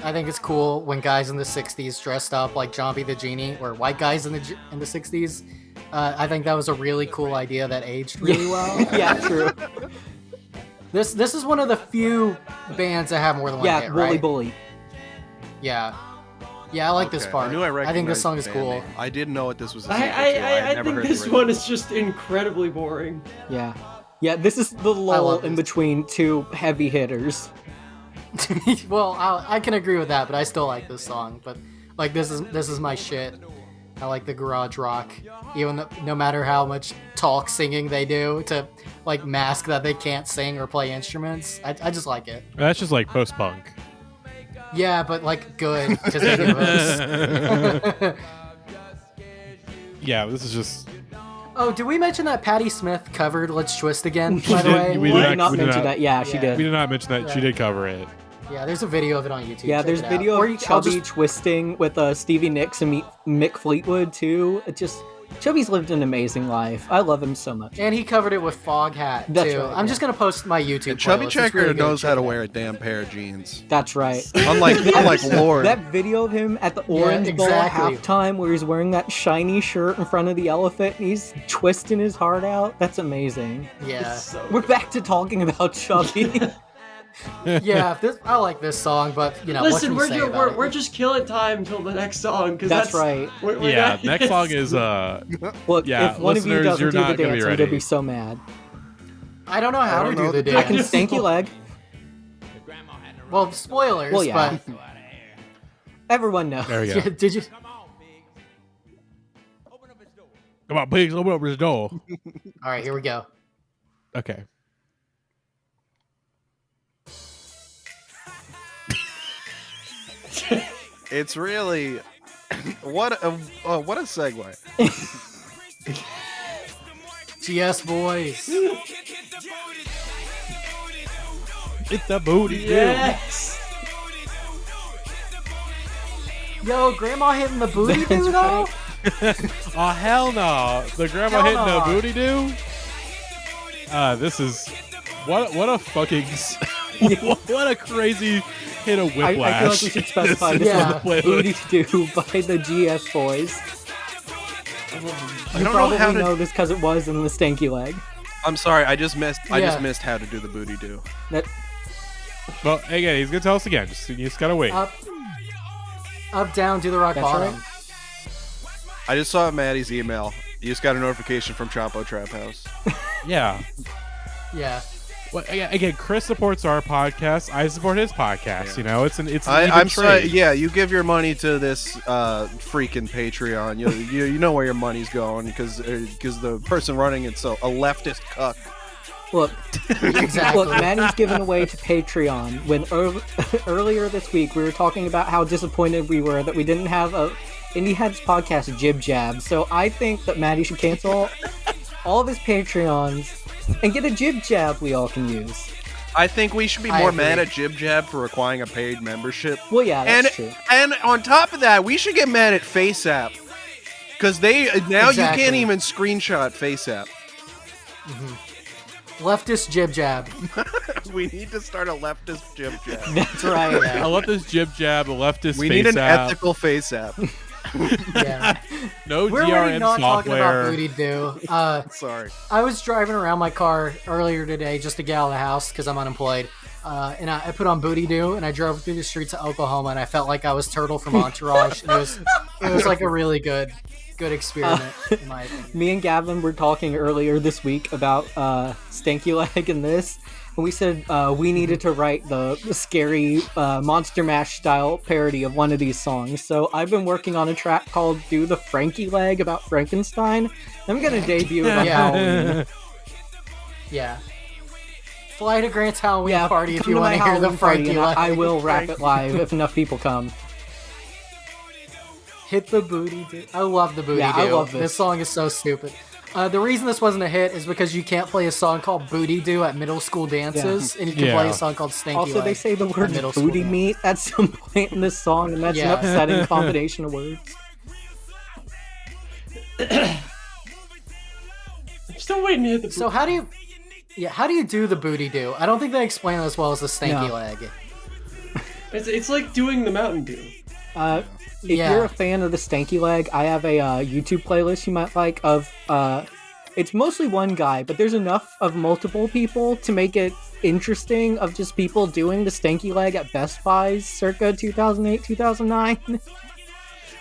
S3: I think it's cool when guys in the 60s dressed up like Jumpy the Genie, or white guys in the 60s. I think that was a really cool idea that aged really well.
S2: Yeah, true.
S3: This is one of the few bands that have more than one
S2: Yeah,
S3: hit,
S2: Wooly
S3: right?
S2: Bully.
S3: Yeah, I like this
S4: Okay,
S3: part.
S4: I knew I recognized
S3: think this song is
S4: the band
S3: cool.
S4: name. I didn't know what this was. a sequel to.
S5: I
S4: had never
S5: think
S4: heard
S5: this
S4: the
S5: one
S4: original.
S5: is just incredibly boring.
S2: Yeah. Yeah, this is the lull
S3: love
S2: in
S3: this.
S2: between two heavy hitters.
S3: Well, I can agree with that, but I still like this song. But like, this is my shit. I like the garage rock, even though, no matter how much talk singing they do to like mask that they can't sing or play instruments. I just like it.
S1: That's just like post-punk.
S3: Yeah, but like good because they do this.
S1: Yeah, this is just...
S3: Oh, did we mention that Patti Smith covered "Let's Twist Again"? By the way,
S1: we
S2: We
S1: did
S2: did not
S1: we did
S2: mention
S1: not-
S2: that. Yeah, she
S3: Yeah.
S2: did.
S1: We did not mention that she did cover it.
S3: yeah, there's a video of it on YouTube.
S2: Yeah,
S3: Check
S2: there's
S3: it out.
S2: video
S3: Or
S2: of
S3: you- I'll
S2: Chubby
S3: just-
S2: twisting with Stevie Nicks and Mick Fleetwood too. It just Chubby's lived an amazing life. I love him so much.
S3: and he covered it with Fog Hat
S2: That's
S3: too.
S2: right,
S3: I'm
S2: yeah.
S3: just gonna post my YouTube.
S4: And Chubby
S3: playlist. It's
S4: Checker
S3: really good.
S4: knows how
S3: Check
S4: to
S3: it out.
S4: wear a damn pair of jeans.
S2: That's right.
S4: Unlike Lord.
S2: That video of him at the Orange Bowl at
S3: exactly.
S2: halftime where he's wearing that shiny shirt in front of the elephant and he's twisting his heart out. That's amazing.
S3: Yeah,
S2: We're back to talking about Chubby.
S3: yeah. I like this song, but you know,
S5: Listen,
S3: what can you say about it?
S5: we're just killing time until the next song because
S2: That's right.
S5: we're
S1: Yeah,
S5: not-
S1: next song is...
S2: Look,
S1: Yeah,
S2: if one of you
S1: listeners,
S2: doesn't
S1: you're
S2: do the
S1: not gonna be
S2: dance, I'm
S1: ready.
S2: gonna be so mad.
S3: I don't know how
S4: I
S3: to
S4: don't know
S3: do the
S4: the
S3: dance.
S2: I can stanky leg.
S3: Well, spoilers.
S2: Well, yeah.
S3: But
S2: Everyone knows.
S1: There we go.
S3: did you?
S1: Come on, pigs, open up this door.
S3: All right, here we go.
S1: Okay.
S4: It's really what a segue.
S3: GS boys.
S1: It's the booty.
S5: Yes.
S3: Yo, grandma hitting the booty do though?
S1: Oh hell no! The grandma hitting the booty do. This is what a fucking what a crazy hit of whiplash.
S2: I feel like we should specify this
S3: Yeah.
S2: is Booty Do by the GS Boys.
S4: I
S2: You
S4: don't
S2: probably
S4: know how to.
S2: know this because it was in the Stanky Leg.
S4: I'm sorry, I just missed
S3: Yeah.
S4: how to do the booty do.
S2: That
S1: Well, again, he's gonna tell us again. You just gotta wait.
S3: Up, down, do the rock
S2: That's
S3: bottom.
S2: right.
S4: I just saw Maddie's email. You just got a notification from Chapo Trap House.
S1: Yeah.
S3: Yeah.
S1: Well, again, Chris supports our podcast. I support his podcast.
S4: Yeah.
S1: You know, it's an even
S4: I'm
S1: trade.
S4: sorry. Yeah, you give your money to this freaking Patreon. You know where your money's going because the person running it's a leftist cuck.
S2: Look,
S3: Exactly.
S2: look, Maddie's given away to Patreon. When earlier this week we were talking about how disappointed we were that we didn't have a Indieheads Podcast Jib Jab. So I think that Maddie should cancel all of his Patreons and get a Jib Jab we all can use.
S4: I think we should be
S3: I
S4: more
S3: agree.
S4: mad at Jib Jab for requiring a paid membership.
S2: Well, yeah, that's true.
S4: And on top of that, we should get mad at FaceApp because they now you
S3: Exactly.
S4: can't even screenshot FaceApp.
S3: Leftist jib jab.
S4: We need to start a leftist Jib Jab.
S2: That's right.
S1: I love this jib jab. The leftist.
S4: We need an
S1: FaceApp.
S4: ethical FaceApp.
S3: Yeah.
S1: No
S3: We're already
S1: DRM
S3: not talking about
S1: software.
S3: booty do.
S4: Sorry.
S3: I was driving around my car earlier today just to get out of the house because I'm unemployed. And I put on Booty Doo and I drove through the streets of Oklahoma and I felt like I was Turtle from Entourage. And it was like a really good experiment in my opinion.
S2: Me and Gavin were talking earlier this week about Stanky Leg and this, and we said we needed to write the scary Monster Mash style parody of one of these songs. So I've been working on a track called "Do the Frankie Leg" about Frankenstein. I'm gonna debut it on
S3: Yeah.
S2: Halloween.
S3: Yeah. Fly to Grant's Halloween
S2: Yeah,
S3: party if
S2: come
S3: you
S2: to
S3: want
S2: my
S3: to hear the
S2: Halloween party,
S3: Frankie
S2: and
S3: leg.
S2: I will rap it live if enough people come.
S3: Hit the booty do. I love the booty
S2: Yeah,
S3: do.
S2: I love this.
S3: This song is so stupid. The reason this wasn't a hit is because you can't play a song called Booty Do at middle school dances, and you can play
S1: Yeah.
S3: a song called Stanky
S2: Also,
S3: Leg
S2: they say the
S3: at
S2: word
S3: middle school
S2: booty
S3: dances.
S2: meat at some point in this song, and that's
S3: Yeah.
S2: an upsetting combination of words.
S5: I'm still waiting to hit the.
S3: So how do you do the booty do? I don't think they explain it as well as the stanky
S2: No.
S3: leg.
S5: It's like doing the Mountain Dew.
S2: If
S3: Yeah.
S2: you're a fan of the Stanky Leg, I have a YouTube playlist you might like of it's mostly one guy, but there's enough of multiple people to make it interesting of just people doing the Stanky Leg at Best Buys circa 2008, 2009.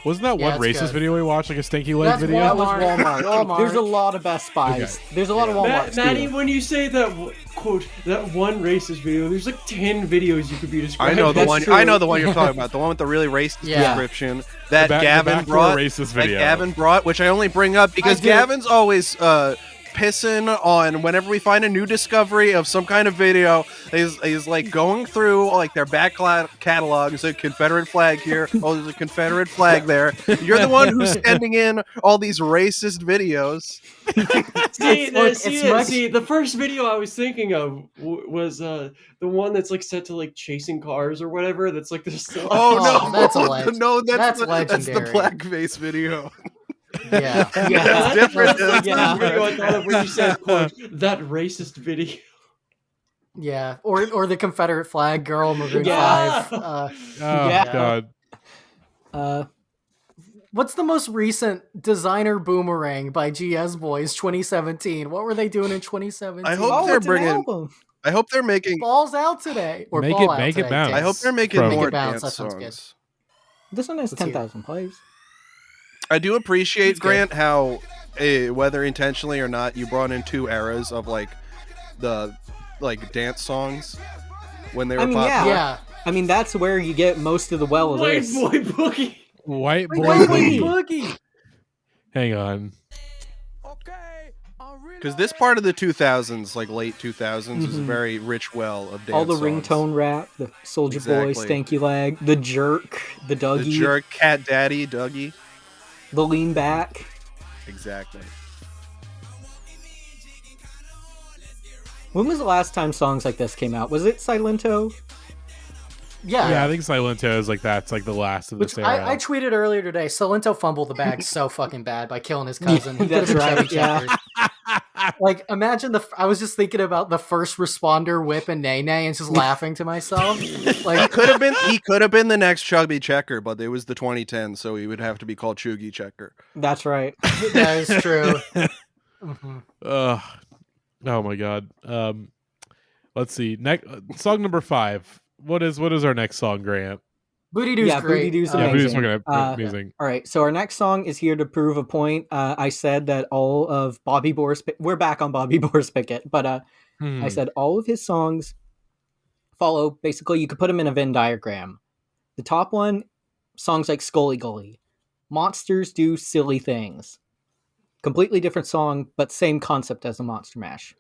S1: Wasn't that
S3: Yeah,
S1: one
S3: it's
S1: racist
S3: good.
S1: video we watched, like a stinky leg
S3: That's
S1: video?
S2: That was
S3: Walmart.
S2: Walmart.
S3: Walmart.
S2: There's a lot of Best Buys.
S1: Okay.
S2: There's a lot of Walmarts
S5: Maddie,
S2: too.
S5: when you say that quote that one racist video, there's like 10 videos you could be
S4: I
S5: describing.
S4: know the
S2: That's
S4: one.
S2: true.
S4: I know the one you're talking about. The one with the really racist
S3: Yeah.
S4: description that
S1: The
S4: Gavin
S1: backdoor
S4: brought.
S1: racist
S4: That
S1: video.
S4: Gavin brought, which I only bring up because
S3: I do.
S4: Gavin's always pissing on whenever we find a new discovery of some kind of video. He's like going through like their back catalog. There's a Confederate flag here. Oh, there's a Confederate flag there. You're the one who's sending in all these racist videos.
S5: See, the first video I was thinking of was the one that's like set to like chasing cars or whatever. That's like this.
S4: Oh,
S3: Oh,
S4: no,
S3: that's a leg-
S4: no, that's the
S3: legendary.
S4: blackface video.
S3: Yeah.
S2: Yeah.
S4: That's different.
S5: That's the
S2: Yeah.
S5: first video I thought of when you said quote that racist video.
S3: Yeah. Or the Confederate flag girl, Maroon
S2: Yeah.
S3: 5.
S1: Oh
S2: Yeah.
S1: god.
S3: What's the most recent designer boomerang by GS Boys 2017? What were they doing in 2017?
S4: I hope
S2: Oh,
S4: they're
S2: it's an
S4: bringing.
S2: album.
S4: I hope they're making.
S3: Balls out today. Or
S1: Make
S3: ball
S1: it-
S3: out
S1: make it
S3: today,
S1: bounce.
S3: Dave.
S4: I hope they're making
S1: From-
S4: more
S3: Make it bounce,
S4: dance
S3: that sounds
S4: songs.
S2: This one has
S3: Let's hear it.
S2: 10,000 plays.
S4: I do appreciate,
S3: It's good.
S4: Grant, how whether intentionally or not, you brought in two eras of like the dance songs when they were
S2: I mean,
S4: popular.
S3: Yeah.
S2: I mean, that's where you get most of the well of
S5: White
S2: this.
S5: boy boogie.
S1: White boy
S2: White boy
S1: boogie.
S3: Boogie.
S1: Hang on.
S4: Because this part of the 2000s, like late 2000s, is a very rich well of dance
S2: All the
S4: songs.
S2: ringtone rap, the Soldier Boy,
S4: Exactly.
S2: Stanky Leg, the Jerk, the Dougie,
S4: The Jerk, Cat Daddy, Dougie.
S2: the Lean Back.
S4: Exactly.
S2: When was the last time songs like this came out? Was it Silento?
S1: Yeah, I think Silento is like that's like the last of this era.
S3: I tweeted earlier today. Silento fumbled the bag so fucking bad by killing his cousin. He
S2: That's right. Yeah.
S3: Like, imagine I was just thinking about the first responder whip and Nene and just laughing to myself. Like,
S4: he could have been the next Chubby Checker, but it was the 2010, so he would have to be called Chuggy Checker.
S2: That's right.
S3: That is true. Mm-hmm.
S1: Oh my god. Let's see. Next song number 5. What is our next song, Grant?
S3: Booty Doo's great.
S2: Booty Doo's
S1: Yeah,
S2: amazing.
S1: Booty Doo's amazing.
S2: All right, so our next song is here to prove a point. I said that all of Bobby Boris... We're back on Bobby Boris Pickett, but I said all of his songs follow... Basically, you could put them in a Venn diagram. The top one, songs like Skully Gully. Monsters do silly things. Completely different song, but same concept as the Monster Mash.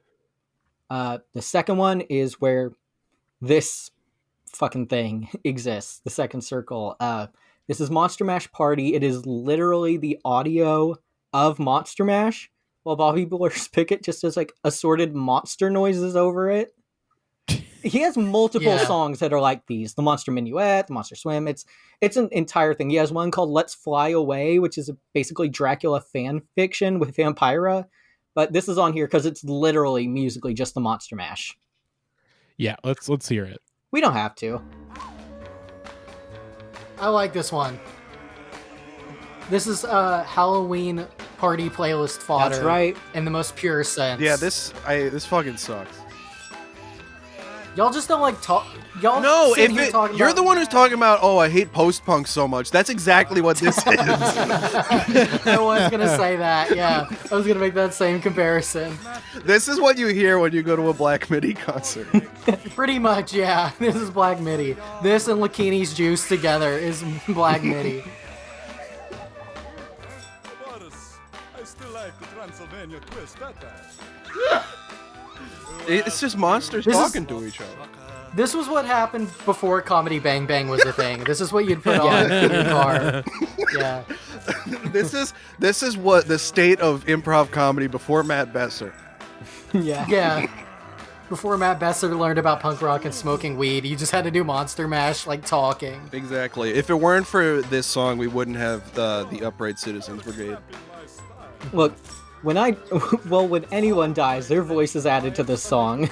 S2: The second one is where this fucking thing exists. The second circle. This is Monster Mash Party. It is literally the audio of Monster Mash, while Bobby Boris Pickett just does like assorted monster noises over it. He has multiple songs that are like these: the Monster Minuet, the Monster Swim. It's an entire thing. He has one called "Let's Fly Away," which is basically Dracula fan fiction with Vampira. But this is on here because it's literally musically just the Monster Mash.
S1: Yeah, let's hear it.
S2: We don't have to.
S3: I like this one. This is Halloween party playlist fodder.
S2: That's right.
S3: In the most pure sense.
S4: Yeah, this fucking sucks.
S3: Y'all just don't like talk. Y'all
S4: No,
S3: you're
S4: the one who's talking about, oh, I hate post-punk so much. That's exactly what this is.
S3: I was gonna say that. Yeah, I was gonna make that same comparison.
S4: This is what you hear when you go to a Black Midi concert.
S3: Pretty much, yeah. This is Black Midi. This and Lakini's Juice together is Black Midi.
S6: Boris, I still like the Transylvania twist better.
S4: It's just monsters talking to each other.
S3: This was what happened before Comedy Bang Bang was a thing. This is what you'd put on in your car. Yeah.
S4: This is what the state of improv comedy before Matt Besser.
S2: Yeah.
S3: Yeah. Before Matt Besser learned about punk rock and smoking weed, you just had to do Monster Mash like talking.
S4: Exactly. If it weren't for this song, we wouldn't have the Upright Citizens Brigade.
S2: Look, when anyone dies, their voice is added to this song.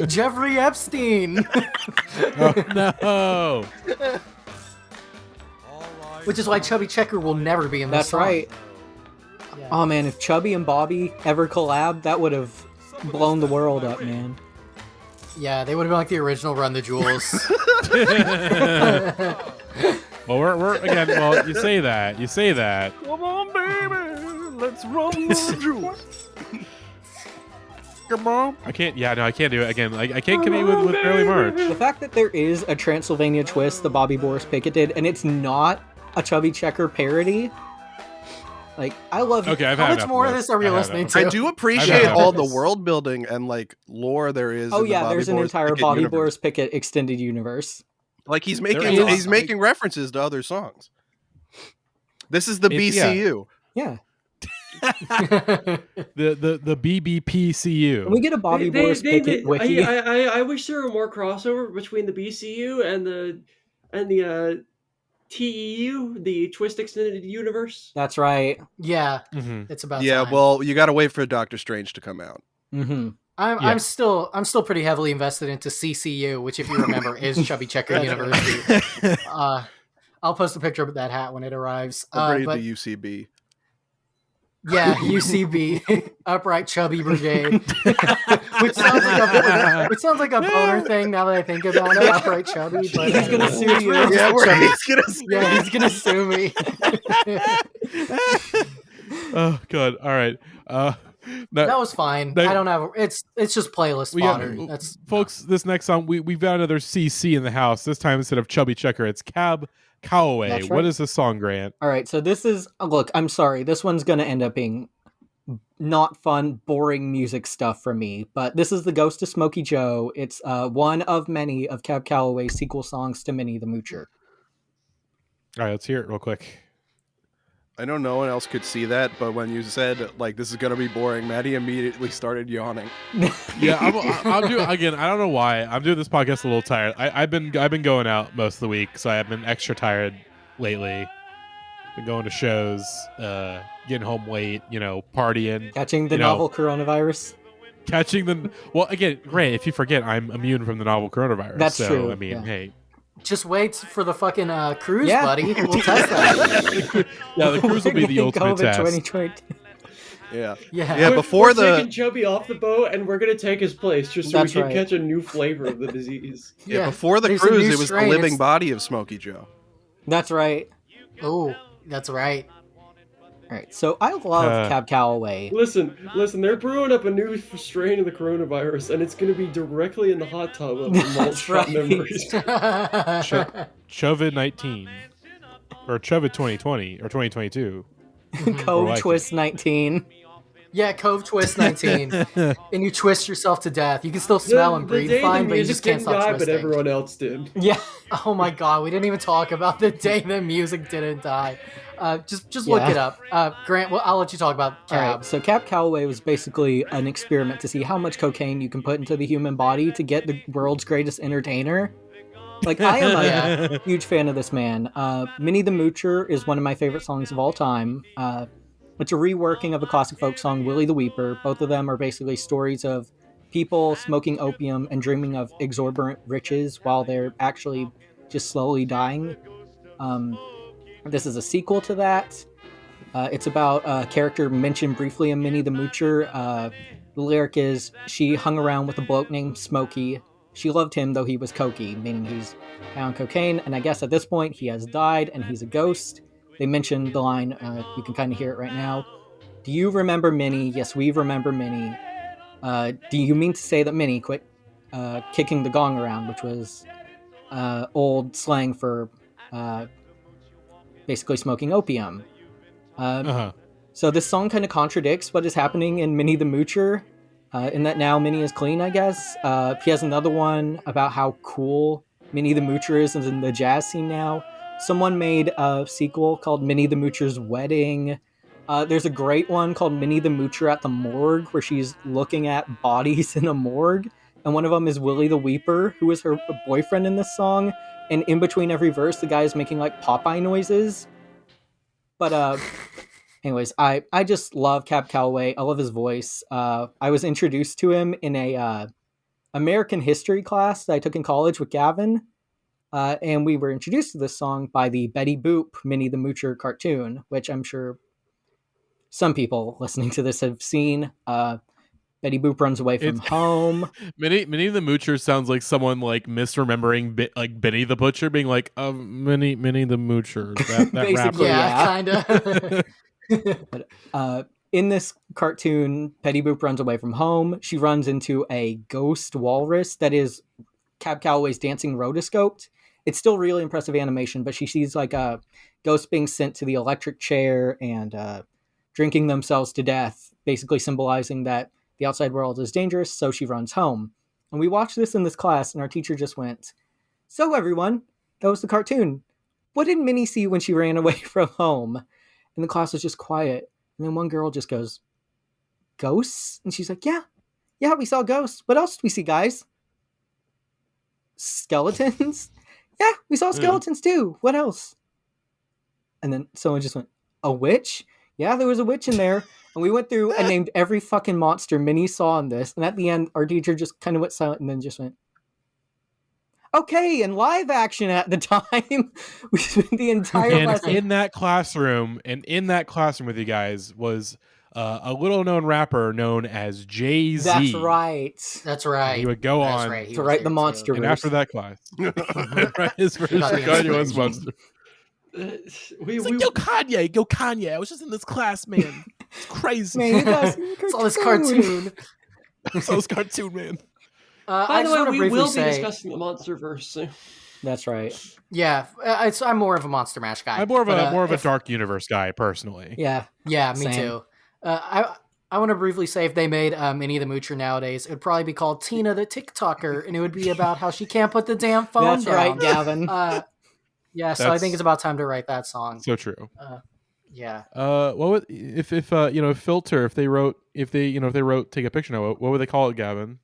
S3: Jeffrey Epstein.
S1: Oh, no.
S3: Which is why Chubby Checker will never be in this song.
S2: That's right.
S3: Yeah.
S2: Oh man, if Chubby and Bobby ever collabed, that would have blown the world up, man.
S3: Yeah, they would have been like the original Run the Jewels.
S1: Well, we're again. Well, you say that.
S4: Come on, baby, let's run the jewels. Come on.
S1: I can't. Yeah, no, I can't do it again. I can't compete with Early March.
S2: The fact that there is a Transylvania twist that Bobby Boris Pickett did, and it's not a Chubby Checker parody. Like, I love it.
S1: Okay, I've
S3: How
S1: had
S3: much
S1: enough
S3: more
S1: of
S3: of this are we listening to?
S4: I do appreciate all the world building and like lore there is.
S2: Oh
S4: in
S2: yeah,
S4: the
S2: there's an
S4: Boris
S2: entire
S4: Pickett
S2: Bobby
S4: universe.
S2: Boris Pickett extended universe.
S4: Like he's
S1: There
S4: making
S1: is.
S4: making references to other songs. This is the BCU.
S2: Yeah.
S1: The BBPCU.
S2: Can we get a Bobby Boris Pickett wiki?
S5: I wish there were more crossover between the BCU and the TEU, the Twist Extended Universe.
S2: That's right.
S3: Yeah,
S1: Mhm.
S3: it's about
S4: Yeah,
S3: time.
S4: well, you got to wait for Doctor Strange to come out.
S2: Mm-hmm.
S3: I'm still pretty heavily invested into CCU, which, if you remember, is Chubby Checker University. I'll post a picture of that hat when it arrives.
S4: I'm ready
S3: But
S4: to UCB.
S3: yeah, UCB, Upright Chubby Brigade, which sounds like a boner thing now that I think about it. Upright Chubby, but
S2: He's gonna sue you.
S4: Yeah,
S3: he's gonna sue me.
S1: Oh god. All right.
S3: That was fine.
S1: that-
S3: I don't have. It's just playlist
S1: We got,
S3: fodder. That's
S1: folks. This next song, we've got another CC in the house. This time instead of Chubby Checker, it's Calloway.
S2: That's
S1: What
S2: right.
S1: is this song, Grant?
S2: All right, so this is look. I'm sorry, this one's gonna end up being not fun, boring music stuff for me. But this is the Ghost of Smokey Joe. It's one of many of Cab Calloway's sequel songs to Minnie the Moocher.
S1: All right, let's hear it real quick.
S4: I know no one else could see that, but when you said like this is gonna be boring, Maddie immediately started yawning.
S1: Yeah, I'm doing again. I don't know why I'm doing this podcast a little tired. I've been going out most of the week, so I've been extra tired lately. Been going to shows, getting home late, partying,
S2: Catching the novel coronavirus.
S1: Well, again, Gray, if you forget, I'm immune from the novel coronavirus.
S2: That's
S1: so,
S2: true.
S1: I mean, hey.
S3: Just wait for the fucking cruise,
S2: Yeah.
S3: buddy. We'll test that.
S1: Yeah, the cruise will be the ultimate test.
S2: 2020.
S3: Yeah.
S4: Before
S5: we're taking Chubby off the boat, and we're gonna take his place just so
S2: That's
S5: we can
S2: right.
S5: catch a new flavor of the disease.
S4: Before the
S3: There's a
S4: cruise,
S3: new
S4: it was the
S3: strain.
S4: living
S3: It's-
S4: body of Smokey Joe.
S2: That's right.
S3: Oh, that's right.
S2: All right. So I love Cab Calloway.
S5: Listen, they're brewing up a new strain of the coronavirus, and it's gonna be directly in the hot tub of the malt
S2: That's
S5: shop
S2: right.
S5: members.
S1: COVID-19 or COVID 2020 or 2022.
S2: Cove
S1: like
S2: Twist 19.
S3: Yeah, Cove Twist 19. And you twist yourself to death. You can still smell and
S5: the
S3: breathe
S5: day
S3: fine,
S5: the
S3: but you
S5: music
S3: just can't
S5: didn't
S3: stop
S5: die,
S3: twisting.
S5: but everyone else did.
S2: Yeah.
S3: Oh my god, we didn't even talk about the day the music didn't die. Just look
S2: Yeah.
S3: it up. Grant, well, I'll let you talk about
S2: All
S3: Cab.
S2: right. So Cab Calloway was basically an experiment to see how much cocaine you can put into the human body to get the world's greatest entertainer. Like, I am a huge fan of this man. Minnie the Moocher is one of my favorite songs of all time. It's a reworking of a classic folk song, Willie the Weeper. Both of them are basically stories of people smoking opium and dreaming of exorbitant riches while they're actually just slowly dying. This is a sequel to that. It's about a character mentioned briefly in Minnie the Moocher. The lyric is, she hung around with a bloke named Smokey. She loved him, though he was cokey, meaning he's high on cocaine. And I guess at this point, he has died and he's a ghost. They mentioned the line, you can kind of hear it right now. Do you remember Minnie? Yes, we remember Minnie. Do you mean to say that Minnie quit kicking the gong around, which was old slang for basically smoking opium? So this song kind of contradicts what is happening in Minnie the Moocher, in that now Minnie is clean, I guess. He has another one about how cool Minnie the Moocher is in the jazz scene now. Someone made a sequel called Minnie the Moocher's Wedding. There's a great one called Minnie the Moocher at the Morgue, where she's looking at bodies in a morgue. And one of them is Willie the Weeper, who is her boyfriend in this song. And in between every verse, the guy is making like Popeye noises. But anyways, I just love Cab Calloway. I love his voice. I was introduced to him in a American history class that I took in college with Gavin. And we were introduced to this song by the Betty Boop Minnie the Moocher cartoon, which I'm sure some people listening to this have seen. Betty Boop runs away from home.
S1: Minnie the Moocher sounds like someone like misremembering like Benny the Butcher, being like, Minnie the Moocher. That
S2: Basically,
S1: rapper.
S3: Yeah, kind of.
S2: But, in this cartoon, Betty Boop runs away from home. She runs into a ghost walrus that is Cab Calloway's dancing rotoscoped. It's still really impressive animation, but she sees like a ghost being sent to the electric chair and drinking themselves to death, basically symbolizing that the outside world is dangerous, so she runs home. And we watched this in this class, and our teacher just went, "So everyone, that was the cartoon. What did Minnie see when she ran away from home?" And the class was just quiet. And then one girl just goes, "Ghosts?" And she's like, yeah, we saw ghosts. What else did we see, guys? Skeletons? Yeah, we saw skeletons too. What else? And then someone just went, "A witch?" Yeah, there was a witch in there. And we went through and named every fucking monster Minnie saw in this. And at the end, our teacher just kind of went silent and then just went, "Okay," in live action at the time. We spent the entire
S1: And
S2: lesson.
S1: in that classroom with you guys was a little known rapper known as Jay-Z.
S2: That's right.
S3: That's right.
S1: He would go
S3: That's
S1: on
S3: right. He
S2: to
S3: was
S2: write the
S3: there,
S2: monster
S3: too.
S1: and after that class, right, his first
S3: Got the
S1: Kanye West
S3: inspiration.
S1: monster.
S5: We
S1: Yo, Kanye, I was just in this class, man. It's crazy.
S2: Man, you guys,
S3: It's all this cartoon.
S1: So this cartoon, man.
S3: I
S5: By the
S3: just
S5: way,
S3: want to
S5: we
S3: briefly
S5: will be
S3: say,
S5: discussing the MonsterVerse soon.
S2: That's right.
S3: yeah, I'm more of a Monster Mash guy.
S1: I'm more of
S3: but,
S1: a
S3: if-
S1: Dark Universe guy, personally.
S2: Yeah.
S3: Yeah, me
S2: Same.
S3: too. I want to briefly say if they made Minnie the Moocher nowadays, it would probably be called Tina the TikToker, and it would be about how she can't put the damn phone
S2: That's
S3: down.
S2: right, Gavin.
S3: Yeah, so I think it's about time to write that song.
S1: So true.
S3: Yeah.
S1: What would if filter if they wrote take a picture now, what would they call it, Gavin?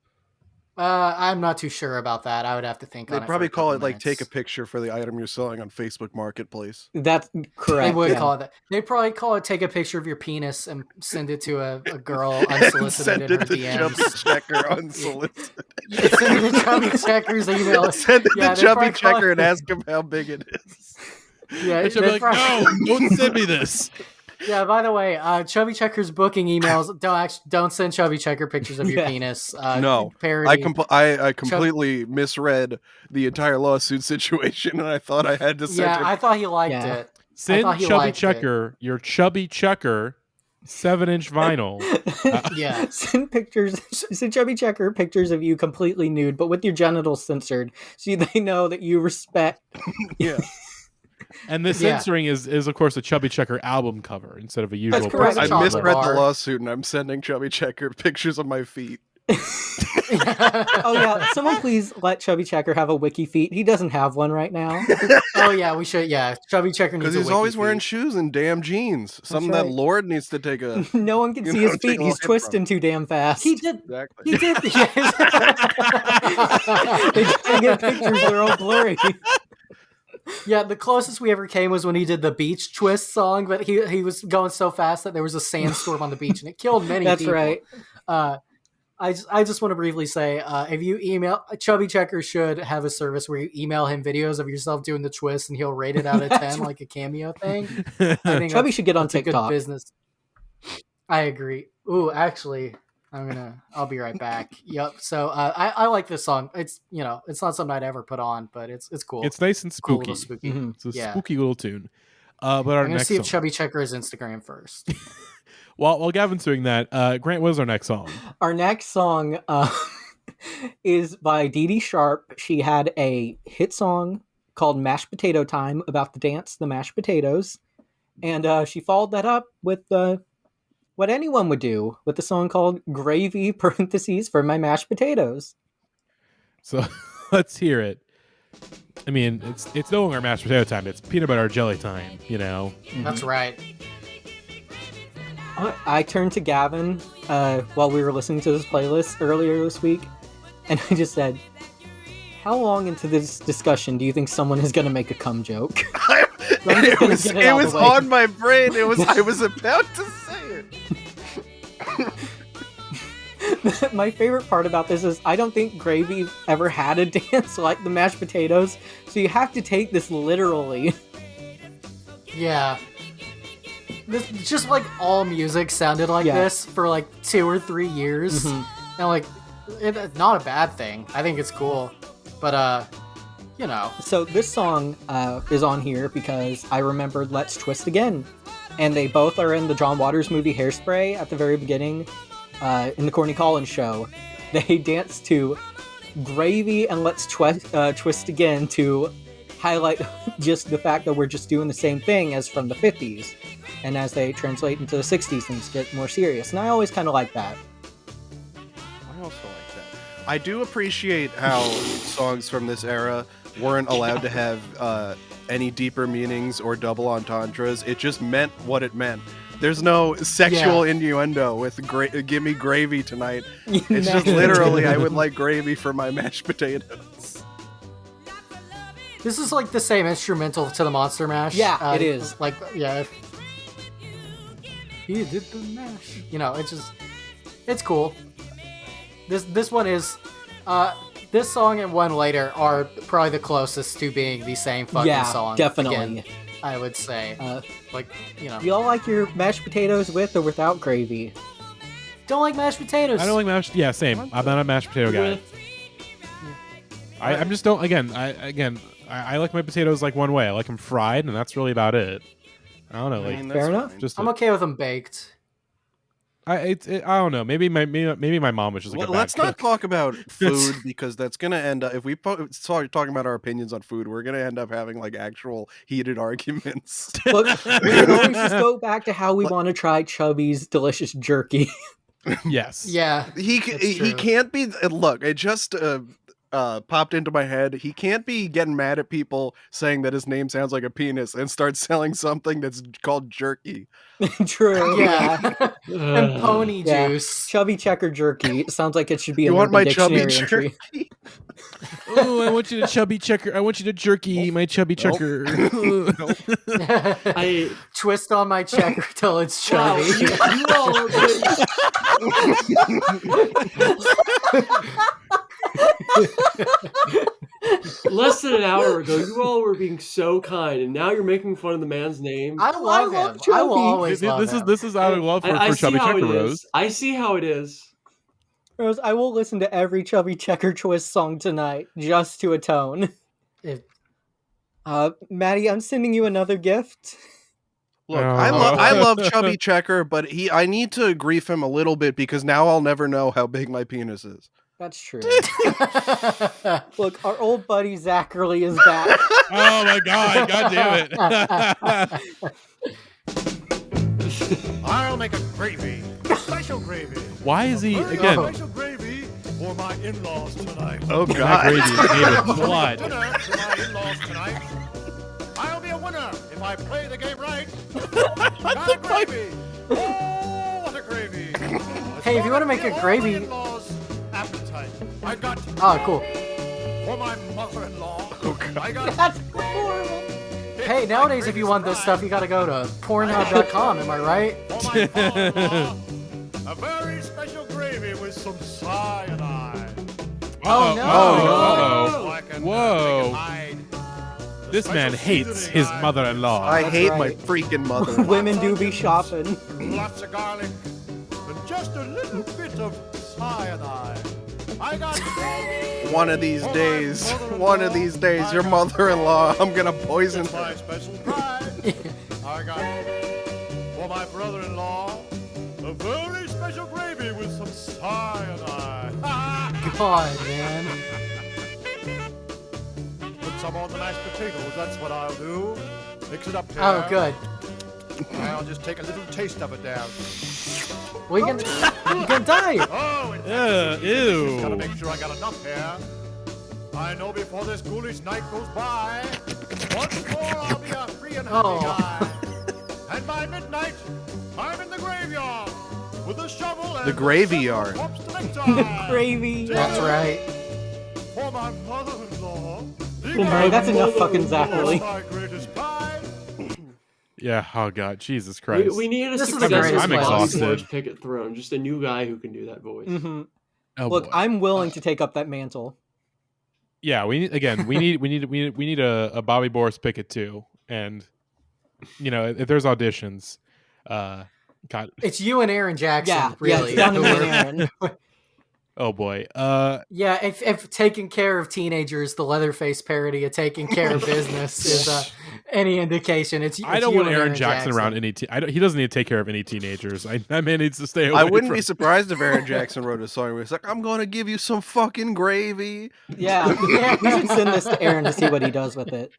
S3: I'm not too sure about that. I would have to think on it.
S4: They'd probably call it like
S3: minutes.
S4: take a picture for the item you're selling on Facebook Marketplace.
S2: That's correct.
S3: They would call it that. They'd probably call it take a picture of your penis and send it to a girl unsolicited in her DMs.
S4: Chubby Checker unsolicited.
S3: Send it to Chubby Checker's email.
S4: Send it to Chubby Checker and ask him how big it is.
S3: Yeah,
S1: And she'll be like, no, don't send me this.
S3: Yeah, by the way, Chubby Checker's booking emails don't send Chubby Checker pictures of your penis.
S4: No,
S3: parody.
S4: I completely misread the entire lawsuit situation, and I thought I had to send
S3: Yeah, I thought he liked it.
S1: Send Chubby Checker your Chubby Checker 7-inch vinyl.
S3: Yeah.
S2: Send Chubby Checker pictures of you completely nude, but with your genitals censored, so they know that you respect.
S4: Yeah.
S1: And the censoring is of course a Chubby Checker album cover instead of a usual.
S2: That's correct.
S4: I
S3: chocolate
S4: misread
S3: bar.
S4: the lawsuit, and I'm sending Chubby Checker pictures of my feet.
S2: Oh yeah, someone please let Chubby Checker have a wiki feet. He doesn't have one right now.
S3: Oh yeah, we should. Yeah, Chubby Checker needs.
S4: Because he's always wearing shoes and damn jeans. Something
S2: right.
S4: that Lord needs to take a.
S2: No one can see his feet. He's twisting too damn fast.
S3: He did.
S4: Exactly.
S3: He did. Yes.
S2: They can't get pictures. They're all blurry.
S3: Yeah, the closest we ever came was when he did the beach twist song, but he was going so fast that there was a sandstorm on the beach and it killed many people.
S2: That's right.
S3: I just want to briefly say, if you email Chubby Checker should have a service where you email him videos of yourself doing the twist and he'll rate it out of 10 like a cameo thing. I think
S2: Chubby should get on
S3: that's a good
S2: TikTok.
S3: business. I agree. Ooh, actually, I'll be right back. Yep. So I like this song. It's it's not something I'd ever put on, but it's cool.
S1: It's nice and
S3: Cool
S1: spooky.
S3: little spooky.
S2: Mhm.
S1: It's a
S3: Yeah.
S1: spooky little tune. But our
S3: I'm gonna
S1: next
S3: see if
S1: song.
S3: Chubby Checker is Instagram first.
S1: While Gavin's doing that, Grant, what is our next song?
S2: Our next song is by Dee Dee Sharp. She had a hit song called Mashed Potato Time about the dance, the mashed potatoes. And she followed that up with what anyone would do with the song called Gravy parentheses for my mashed potatoes.
S1: So let's hear it. I mean, it's no longer mashed potato time. It's peanut butter jelly time,
S3: That's right.
S2: I turned to Gavin while we were listening to this playlist earlier this week, and I just said, how long into this discussion do you think someone is going to make a cum joke?
S4: It was on my brain. I was about to say it.
S2: My favorite part about this is I don't think Gravy ever had a dance like the mashed potatoes, so you have to take this literally.
S3: Yeah. This just like all music sounded like this for like 2 or 3 years.
S2: Mm-hmm.
S3: And like it's not a bad thing. I think it's cool. But
S2: So this song is on here because I remembered Let's Twist Again. And they both are in the John Waters movie Hairspray at the very beginning. In the Corny Collins show, they dance to Gravy and Let's Twist Again to highlight just the fact that we're just doing the same thing as from the 50s. And as they translate into the 60s, things get more serious. And I always kind of like that.
S4: I also like that. I do appreciate how songs from this era weren't allowed to have any deeper meanings or double entendres. It just meant what it meant. There's no sexual innuendo with give me gravy tonight. It's just literally, I would like gravy for my mashed potatoes.
S3: this is like the same instrumental to the Monster Mash.
S2: Yeah, it is.
S3: Like, yeah. He did the mash. It's cool. This one is, this song and one later are probably the closest to being the same fucking song.
S2: Definitely.
S3: Again, I would say.
S2: Do y'all like your mashed potatoes with or without gravy?
S3: Don't like mashed potatoes.
S1: I don't like mashed. Yeah, same. I'm not a mashed potato guy. I'm just don't. I like my potatoes like one way. I like them fried, and that's really about it. I don't know. Like,
S2: Fair enough.
S1: just
S3: I'm okay with them baked.
S1: I don't know. Maybe my mom was just like a bad
S4: Let's not
S1: cook.
S4: talk about food because that's gonna end up. If we start talking about our opinions on food, we're gonna end up having like actual heated arguments.
S2: Look, we can always just go back to how we want to try Chubby's delicious jerky.
S1: Yes.
S3: Yeah.
S4: He can't be. Look, it just popped into my head. He can't be getting mad at people saying that his name sounds like a penis and start selling something that's called jerky.
S2: True.
S3: Yeah. And pony juice.
S2: Chubby Checker jerky. Sounds like it should be
S4: You
S2: a
S4: want my chubby
S2: dictionary entry.
S4: jerky?
S1: Oh, I want you to chubby checker. I want you to jerky my chubby checker.
S5: I
S3: Twist on my checker till it's
S5: wow,
S3: chubby.
S5: you all are less than an hour ago, you all were being so kind, and now you're making fun of the man's name.
S3: I love him. I
S2: Chubby.
S3: will always love him.
S1: This is out of love
S5: I
S1: for
S5: see
S1: chubby
S5: how
S1: checker,
S5: it
S1: Rose.
S5: is. I see how it is.
S2: Rose, I will listen to every Chubby Checker Twist song tonight just to atone.
S3: If-
S2: Maddie, I'm sending you another gift.
S4: Look, I love Chubby Checker, but I need to grief him a little bit because now I'll never know how big my penis is.
S2: That's true. Look, our old buddy Zachary is back.
S1: Oh my god! God damn it!
S6: I'll make a gravy. Special gravy.
S1: Why is he
S6: Very
S1: again?
S6: special gravy for my in-laws tonight.
S4: Oh
S1: That
S4: God!
S1: gravy is made of blood.
S6: Dinner to my in-laws tonight. I'll be a winner if I play the game right. Got a gravy. Oh, what a gravy.
S3: Hey, if you wanna make a gravy-
S6: In-laws appetite. I got
S3: Oh, cool.
S6: for my mother-in-law.
S4: Oh, God.
S6: I got
S2: That's horrible.
S3: Hey, nowadays if you want this stuff, you gotta go to Pornhub.com, am I right?
S6: For my father-in-law, a very special gravy with some cyanide.
S3: Oh, no.
S1: Oh,
S6: So I can,
S1: Whoa.
S6: they can hide the
S1: This man
S6: special
S1: hates
S6: seasoning
S1: his
S6: I-
S1: mother-in-law.
S4: I
S2: That's
S4: hate
S2: right.
S4: my freaking mother.
S2: Women do be shopping.
S6: Lots of garlic and just a little bit of cyanide. I got
S4: One of these days, your mother-in-law, I'm gonna poison
S6: It's
S4: her.
S6: my special prize. I got for my brother-in-law a very special gravy with some cyanide.
S3: God, man.
S6: Put some on the mashed potatoes. That's what I'll do. Mix it up here.
S3: Oh, good.
S6: I'll just take a little taste of it down.
S3: We can die.
S6: Oh, it's gotta
S1: Ew.
S6: make sure I got enough here. I know before this ghoulish night goes by, once more I'll be a free and happy
S3: Oh.
S6: guy. And by midnight, I'm in the graveyard with a shovel and
S4: The graveyard.
S2: The gravy.
S3: That's right.
S6: For my mother-in-law.
S2: Alright, that's enough fucking Zachary.
S6: My greatest pride.
S1: Yeah. Oh god. Jesus Christ.
S5: We need a
S3: This is the
S5: successor
S3: greatest
S5: to
S3: place.
S5: Bobby
S1: exhausted.
S5: Boris Pickett throne. Just a new guy who can do that voice.
S2: Mhm.
S1: Oh,
S2: Look,
S1: boy.
S2: I'm willing to take up that mantle.
S1: Yeah. We need a Bobby Boris Pickett too. And you know, if there's auditions, God.
S3: It's you and Aaron Jackson,
S2: Yeah,
S3: really.
S2: it's down to me and Aaron.
S1: Oh boy.
S3: Yeah, if taking care of teenagers, the Leatherface parody of taking care of business is any indication, it's
S1: I
S3: it's
S1: don't
S3: you
S1: want
S3: and
S1: Aaron Jackson around any. He doesn't need to take care of any teenagers. That man needs to stay away.
S4: I wouldn't
S1: from...
S4: be surprised if Aaron Jackson wrote a song where he's like, I'm gonna give you some fucking gravy.
S2: Yeah, we should send this to Aaron to see what he does with it.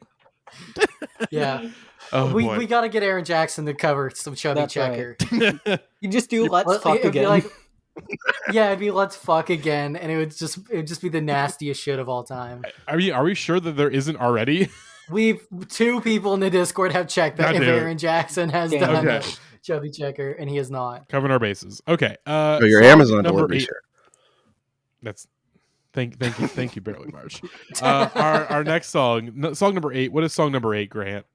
S3: Yeah,
S1: Oh boy.
S3: we got to get Aaron Jackson to cover some Chubby
S2: That's right.
S3: Checker.
S2: You just do let's
S3: Well,
S2: fuck
S3: it'd be
S2: again.
S3: like- yeah, it'd be let's fuck again, and it would just be the nastiest shit of all time.
S1: Are we sure that there isn't already?
S3: We've 2 people in the Discord have checked that
S1: God
S3: if
S1: damn it.
S3: Aaron Jackson has
S2: Damn.
S3: done
S1: Okay.
S3: Chubby Checker, and he has not.
S1: Covering our bases. Okay.
S4: your
S1: song
S4: Amazon
S1: number
S4: delivery
S1: 8.
S4: share.
S1: That's thank you, Barely Marsh. Our next song number 8. What is song number 8, Grant?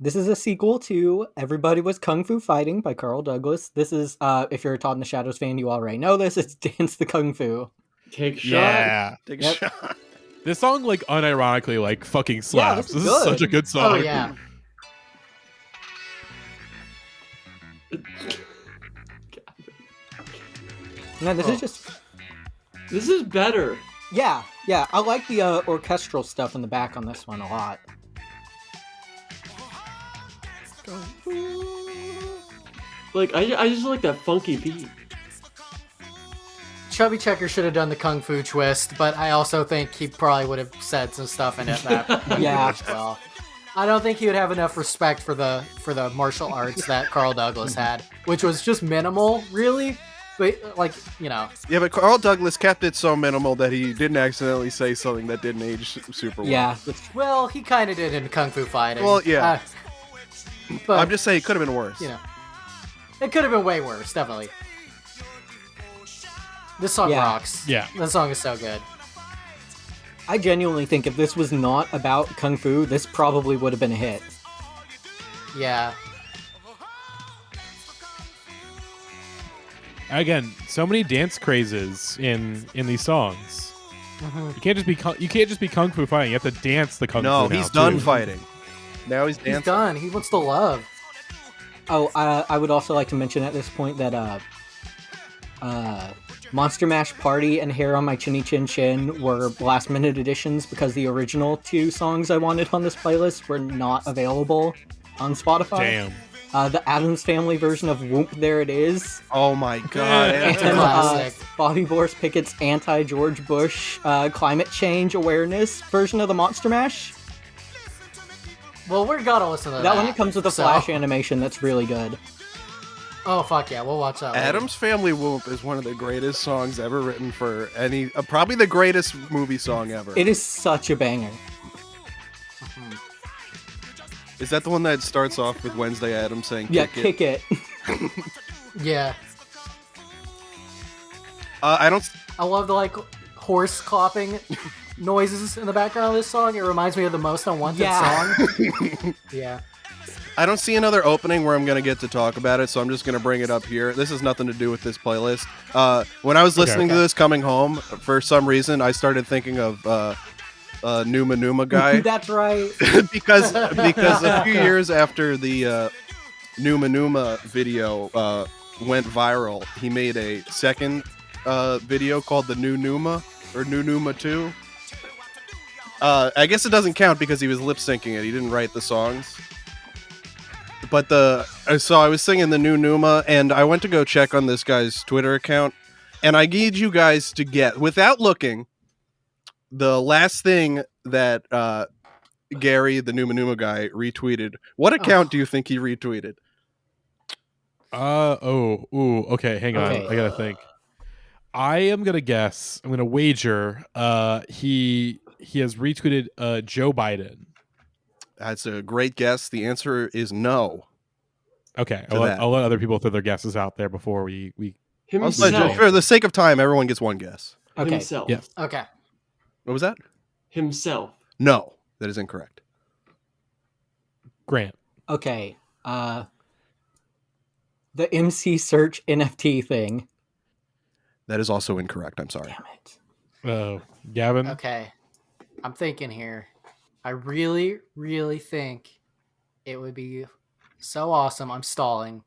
S2: This is a sequel to Everybody Was Kung Fu Fighting by Carl Douglas. This is, if you're a Todd in the Shadows fan, you already know this. It's Dance the Kung Fu.
S5: Take a shot.
S1: Yeah.
S4: Take a
S2: Yep.
S4: shot.
S1: This song like unironically like fucking slaps.
S2: this is
S1: This is
S2: good.
S1: such a good song.
S3: Oh yeah.
S2: No, this is just...
S5: This is better.
S2: Yeah. I like the orchestral stuff in the back on this one a lot.
S5: Like I just like that funky beat.
S3: Chubby Checker should have done the Kung Fu twist, but I also think he probably would have said some stuff in it that
S2: Yeah.
S3: worked well. I don't think he would have enough respect for the martial arts that Carl Douglas had, which was just minimal, really. but like, you know.
S4: Yeah, but Carl Douglas kept it so minimal that he didn't accidentally say something that didn't age super well.
S2: Yeah.
S3: Well, he kind of did in Kung Fu Fighting.
S4: Well, yeah.
S3: But
S4: I'm just saying it could have been worse.
S3: you know, it could have been way worse, definitely. This song rocks.
S1: Yeah.
S3: This song is so good.
S2: I genuinely think if this was not about Kung Fu, this probably would have been a hit.
S3: Yeah.
S1: Again, so many dance crazes in these songs.
S3: Mm-hmm.
S1: You can't just be kung fu fighting. You have to dance the kung fu.
S4: No,
S1: now,
S4: he's done
S1: too.
S4: fighting. Now he's dancing.
S3: He's done. He wants to love.
S2: Oh, I would also like to mention at this point that Monster Mash Party and Hair on My Chinny Chin Chin were last-minute additions because the original 2 songs I wanted on this playlist were not available on Spotify.
S1: Damn.
S2: The Addams Family version of Whoop There It Is.
S4: Oh my god.
S2: And
S3: Classic.
S2: Bobby Boris Pickett's anti-George Bush climate change awareness version of the Monster Mash.
S3: Well, we're gonna listen to that.
S2: That one comes with a flash animation that's really good.
S3: Oh, fuck yeah, we'll watch that later.
S4: Adam's Family Whoop is one of the greatest songs ever written for any... probably the greatest movie song ever.
S2: It is such a banger.
S4: Is that the one that starts off with Wednesday Addams saying
S2: Yeah,
S4: kick it?
S2: kick it.
S3: Yeah.
S4: I don't...
S3: I love the, like, horse clopping noises in the background of this song. It reminds me of the Most Unwanted song. Yeah.
S4: I don't see another opening where I'm going to get to talk about it, so I'm just going to bring it up here. This has nothing to do with this playlist. When I was listening to this coming home, for some reason, I started thinking of Numa Numa guy.
S2: That's right.
S4: because a few years after the Numa Numa video went viral, he made a second video called the New Numa, or New Numa 2. I guess it doesn't count because he was lip syncing it. He didn't write the songs. But so I was singing the New Numa, and I went to go check on this guy's Twitter account, and I need you guys to get, without looking, the last thing that Gary, the Numa Numa guy, retweeted. What account do you think he retweeted?
S1: Okay, hang on. I gotta think. I am gonna guess. I'm gonna wager. He has retweeted Joe Biden.
S4: That's a great guess. The answer is no.
S1: Okay, I'll let other people throw their guesses out there before we.
S5: Himself.
S4: For the sake of time, everyone gets one guess.
S2: Okay.
S5: Himself.
S1: Yes.
S3: Okay.
S4: What was that?
S5: Himself.
S4: No, that is incorrect.
S1: Grant.
S2: Okay. The MC Search NFT thing.
S4: That is also incorrect. I'm sorry.
S2: Damn it.
S1: Gavin.
S3: Okay. I'm thinking here. I really, really think it would be so awesome. I'm stalling.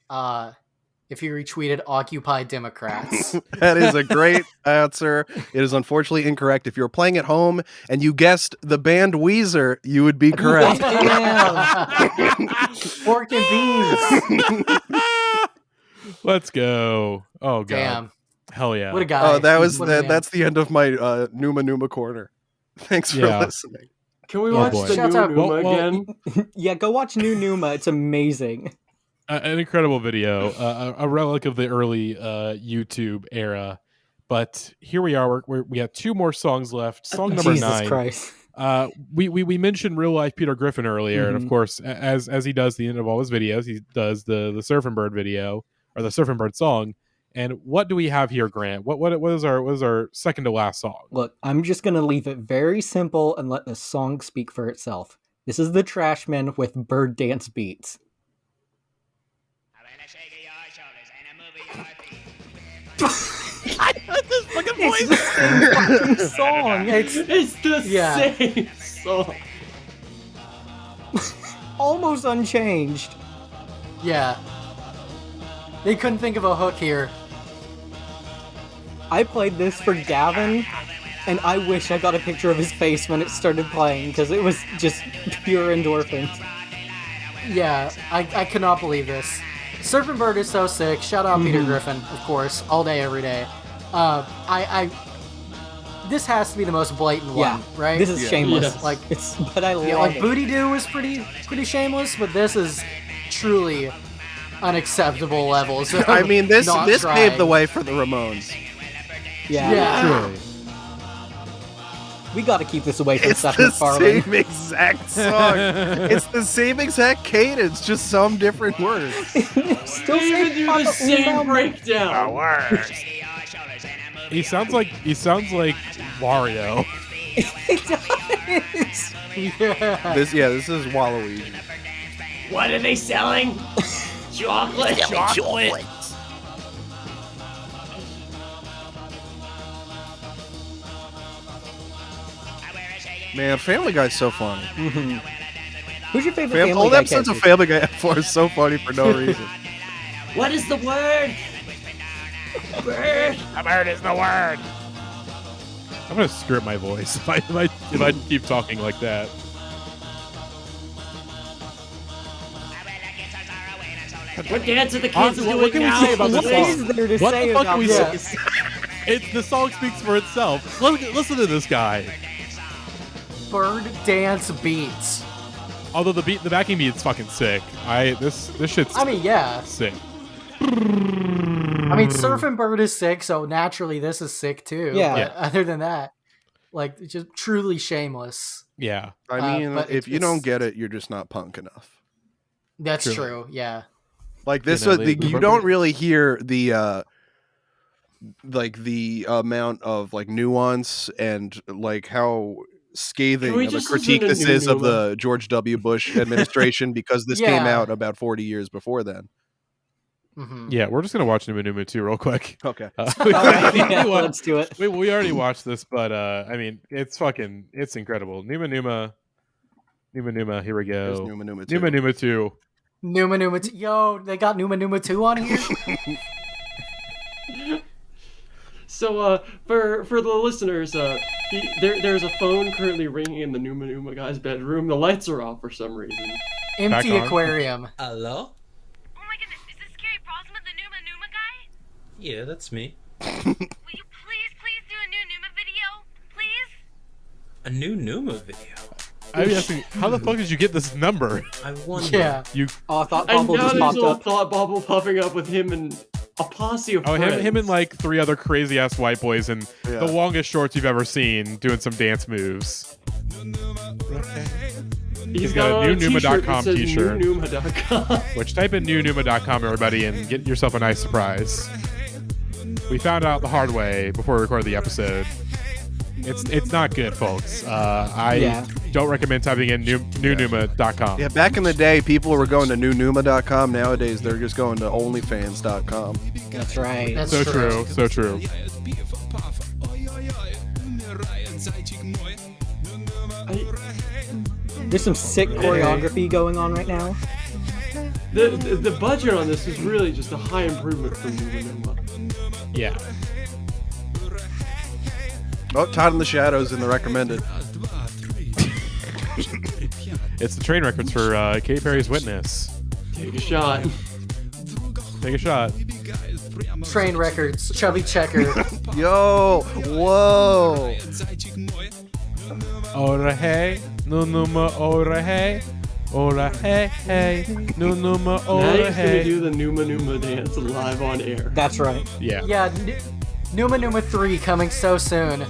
S3: If you retweeted Occupy Democrats.
S4: That is a great answer. It is unfortunately incorrect. If you're playing at home and you guessed the band Weezer, you would be correct.
S2: Pork and beans.
S1: Let's go. Oh god.
S3: Damn.
S1: Hell yeah.
S3: What a guy.
S4: Oh,
S3: What a man.
S4: that's the end of my Numa Numa corner. Thanks for listening.
S5: Can we
S2: Yeah,
S5: watch
S2: boy.
S5: the
S3: Shouts
S5: new
S3: out-
S5: Numa
S1: well,
S5: again?
S2: Yeah, go watch New Numa. It's amazing.
S1: An incredible video, a relic of the early YouTube era. But here we are. We have 2 more songs left. Song number
S2: Jesus
S1: 9.
S2: Christ.
S1: We mentioned real life Peter Griffin earlier, and of course, as he does the end of all his videos, he does the Surfing Bird video or the Surfing Bird song. And what do we have here, Grant? What is our second to last song?
S2: Look, I'm just going to leave it very simple and let the song speak for itself. This is the Trashmen with bird dance beats. It's the same fucking song.
S5: It's the
S3: Yeah.
S5: same song.
S2: Almost unchanged.
S3: Yeah. They couldn't think of a hook here.
S2: I played this for Gavin, and I wish I got a picture of his face when it started playing, because it was just pure endorphins.
S3: Yeah, I cannot believe this. Surfing Bird is so sick. Shout out Peter Griffin, of course, all day, every day. This has to be the most blatant
S2: Yeah,
S3: one, right?
S2: This is shameless.
S5: Yes.
S2: Like but I love
S3: Yeah, like
S2: it.
S3: Booty Doo is pretty shameless, but this is truly unacceptable levels. Of
S4: I mean, this
S3: not
S4: paved
S3: trying.
S4: the way for the Ramones.
S3: Yeah.
S1: Truly.
S2: We got to keep this away from
S4: It's
S2: Seth
S4: the
S2: MacFarlane.
S4: same exact song. It's the same exact cadence, just some different words.
S2: Still
S5: They even do the same breakdown.
S1: He sounds like Wario.
S3: Yeah.
S4: This is Waluigi.
S5: What are they selling? Chocolate.
S1: Chocolate.
S4: Man, Family Guy's so funny.
S2: Who's your favorite Family
S4: Old
S2: Guy
S4: episodes of
S2: character?
S4: Family Guy F4 is so funny for no reason.
S5: What is the word? Bird.
S1: A bird is the word. I'm gonna screw up my voice if I keep talking like that.
S5: What dance are the kids
S1: Honestly,
S5: doing
S1: what can we
S5: now?
S1: say about this
S2: What
S1: song?
S2: is there to
S1: What
S2: say
S1: the fuck
S2: about
S1: can we
S2: this?
S1: say? The song speaks for itself. Listen to this guy.
S3: Bird dance beats.
S1: Although the backing beat's fucking sick. This shit's
S3: I mean, yeah.
S1: sick.
S3: I mean, Surfing Bird is sick, so naturally this is sick too.
S2: Yeah.
S3: But
S1: Yeah.
S3: other than that, like, it's just truly shameless.
S1: Yeah.
S4: I mean,
S3: but
S4: if you
S3: it's-
S4: don't get it, you're just not punk enough.
S3: That's
S1: Truly.
S3: true. Yeah.
S4: Like this,
S1: You know,
S4: you don't really hear the the amount of like nuance and like how scathing
S5: Can we
S4: of a
S5: just
S4: critique
S5: listen to
S4: this is of
S5: Numa?
S4: the George W. Bush administration because this came
S3: Yeah.
S4: out about 40 years before then.
S3: Hmm.
S1: Yeah, we're just gonna watch Numa Numa 2 real quick.
S4: Okay.
S2: Yeah, let's do it.
S1: We already watched this, but I mean, it's incredible. Numa Numa, here we
S4: There's
S1: go.
S4: Numa Numa too.
S1: Numa Numa 2.
S3: Numa Numa. Yo, they got Numa Numa 2 on here?
S5: So, for the listeners, there's a phone currently ringing in the Numa Numa guy's bedroom. The lights are off for some reason.
S3: Empty
S1: Back on.
S3: aquarium.
S8: Hello?
S9: Oh my goodness, is this Scary Brosman, the Numa Numa guy?
S8: Yeah, that's me.
S9: Will you please do a new Numa video? Please?
S8: A new Numa video.
S1: I'm asking, how the fuck did you get this number?
S8: I wonder.
S3: Yeah.
S1: You
S2: Oh, I thought
S5: And
S2: Bubble
S5: now
S2: just
S5: there's a
S2: popped
S5: little
S2: up.
S5: thought bubble popping up with him and a posse of
S1: Oh,
S5: friends.
S1: him and like 3 other crazy ass white boys in
S4: Yeah.
S1: the longest shorts you've ever seen doing some dance moves.
S5: He's
S1: got a
S5: on
S1: new
S5: t-shirt that
S1: Numa.com
S5: says
S1: t-shirt.
S5: newnuma.com.
S1: Which type in newnuma.com, everybody, and get yourself a nice surprise. We found out the hard way before we recorded the episode. It's not good, folks. I don't recommend typing in newnuma.com.
S4: Yeah, back in the day, people were going to newnuma.com. Nowadays, they're just going to onlyfans.com.
S2: That's right.
S3: That's
S1: So true, so true.
S2: There's some sick choreography going on right now.
S5: The budget on this is really just a high improvement from Numa Numa.
S1: Yeah.
S4: Oh, Todd in the Shadows in the recommended.
S1: It's the train records for Katy Perry's Witness.
S5: Take a shot.
S1: Take a shot.
S3: Train records. Chubby checker.
S4: Yo, whoa.
S1: Ora hey, no numa ora hey. Ora hey hey, no numa
S5: Now
S1: ora
S5: he's gonna
S1: hey.
S5: do the Numa Numa dance live on air.
S2: That's right.
S1: Yeah.
S3: Yeah, Numa Numa 3 coming so soon.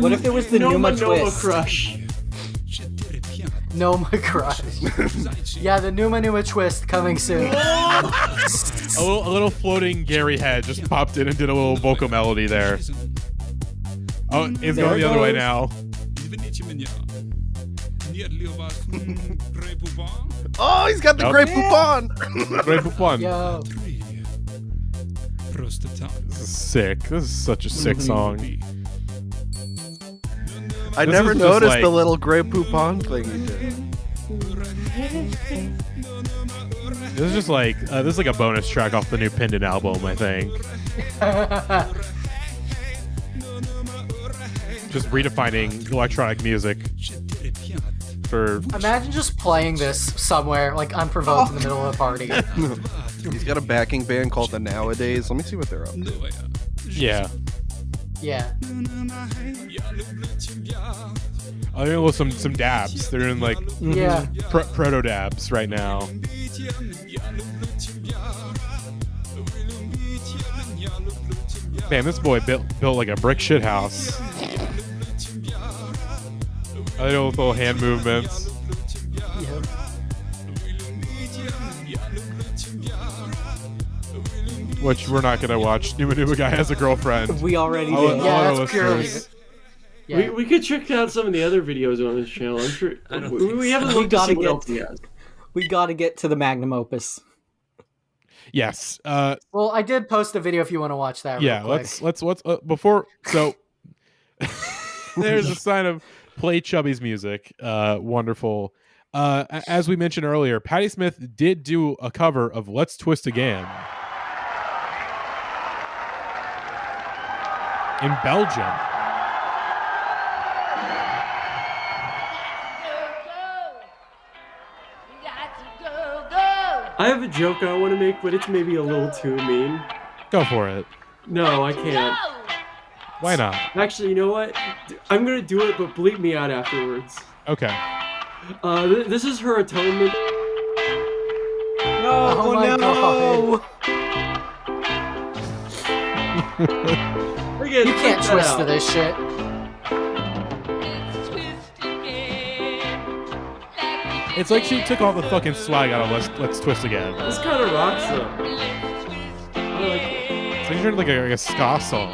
S2: What if there was the Numa
S5: Numa
S2: twist?
S5: Crush.
S3: Noma Crush. Yeah, the Numa Numa twist coming soon.
S1: A little floating Gary head just popped in and did a little vocal melody there. Oh, it's
S2: There
S1: going
S2: it
S1: the other way
S2: goes.
S1: now.
S4: Oh, he's got the
S1: Nope.
S4: great poupon.
S1: Great Poupon.
S3: Yo.
S1: This is sick. This is such a sick song.
S4: I
S1: This
S4: never
S1: is just
S4: noticed
S1: like-
S4: the little great poupon thing he did.
S1: This is just like this is like a bonus track off the new Pendant album, I think. Just redefining electronic music for
S3: Imagine just playing this somewhere, like unprovoked in the middle of a party.
S4: He's got a backing band called the Nowadays. Let me see what they're up to.
S1: yeah.
S3: Yeah.
S1: I mean, with some dabs. They're doing like
S3: Yeah.
S1: proto dabs right now. Man, this boy built like a brick shit house. I know with little hand movements.
S3: Yep.
S1: Which we're not gonna watch. Numa Numa Guy has a girlfriend.
S2: We already
S1: All-
S2: did.
S1: all
S3: Yeah,
S1: our
S3: that's purely.
S1: listeners.
S3: Yeah.
S5: We could check out some of the other videos on this channel. I'm sure
S8: I don't
S5: we haven't
S2: We
S5: looked to
S2: gotta
S5: see what
S2: get-
S5: else he has.
S2: We got to get to the magnum opus.
S1: Yes.
S3: Well, I did post a video if you want to watch that.
S1: Yeah.
S3: real quick.
S1: Let's before. So there's a sign of play Chubby's music. Wonderful. As we mentioned earlier, Patti Smith did do a cover of "Let's Twist Again" in Belgium.
S5: I have a joke I want to make, but it's maybe a little too mean.
S1: Go for it.
S5: No, I can't.
S1: Why not?
S5: Actually, you know what? I'm gonna do it, but bleep me out afterwards.
S1: Okay.
S5: This is her atonement.
S2: No,
S3: Oh my
S2: no.
S5: Again,
S3: You can't
S5: bleep that
S3: twist
S5: out.
S3: to this shit.
S1: It's like she took all the fucking swag out of Let's Twist Again.
S5: This kind of rocks though. I like it.
S1: It's like you're like a ska song,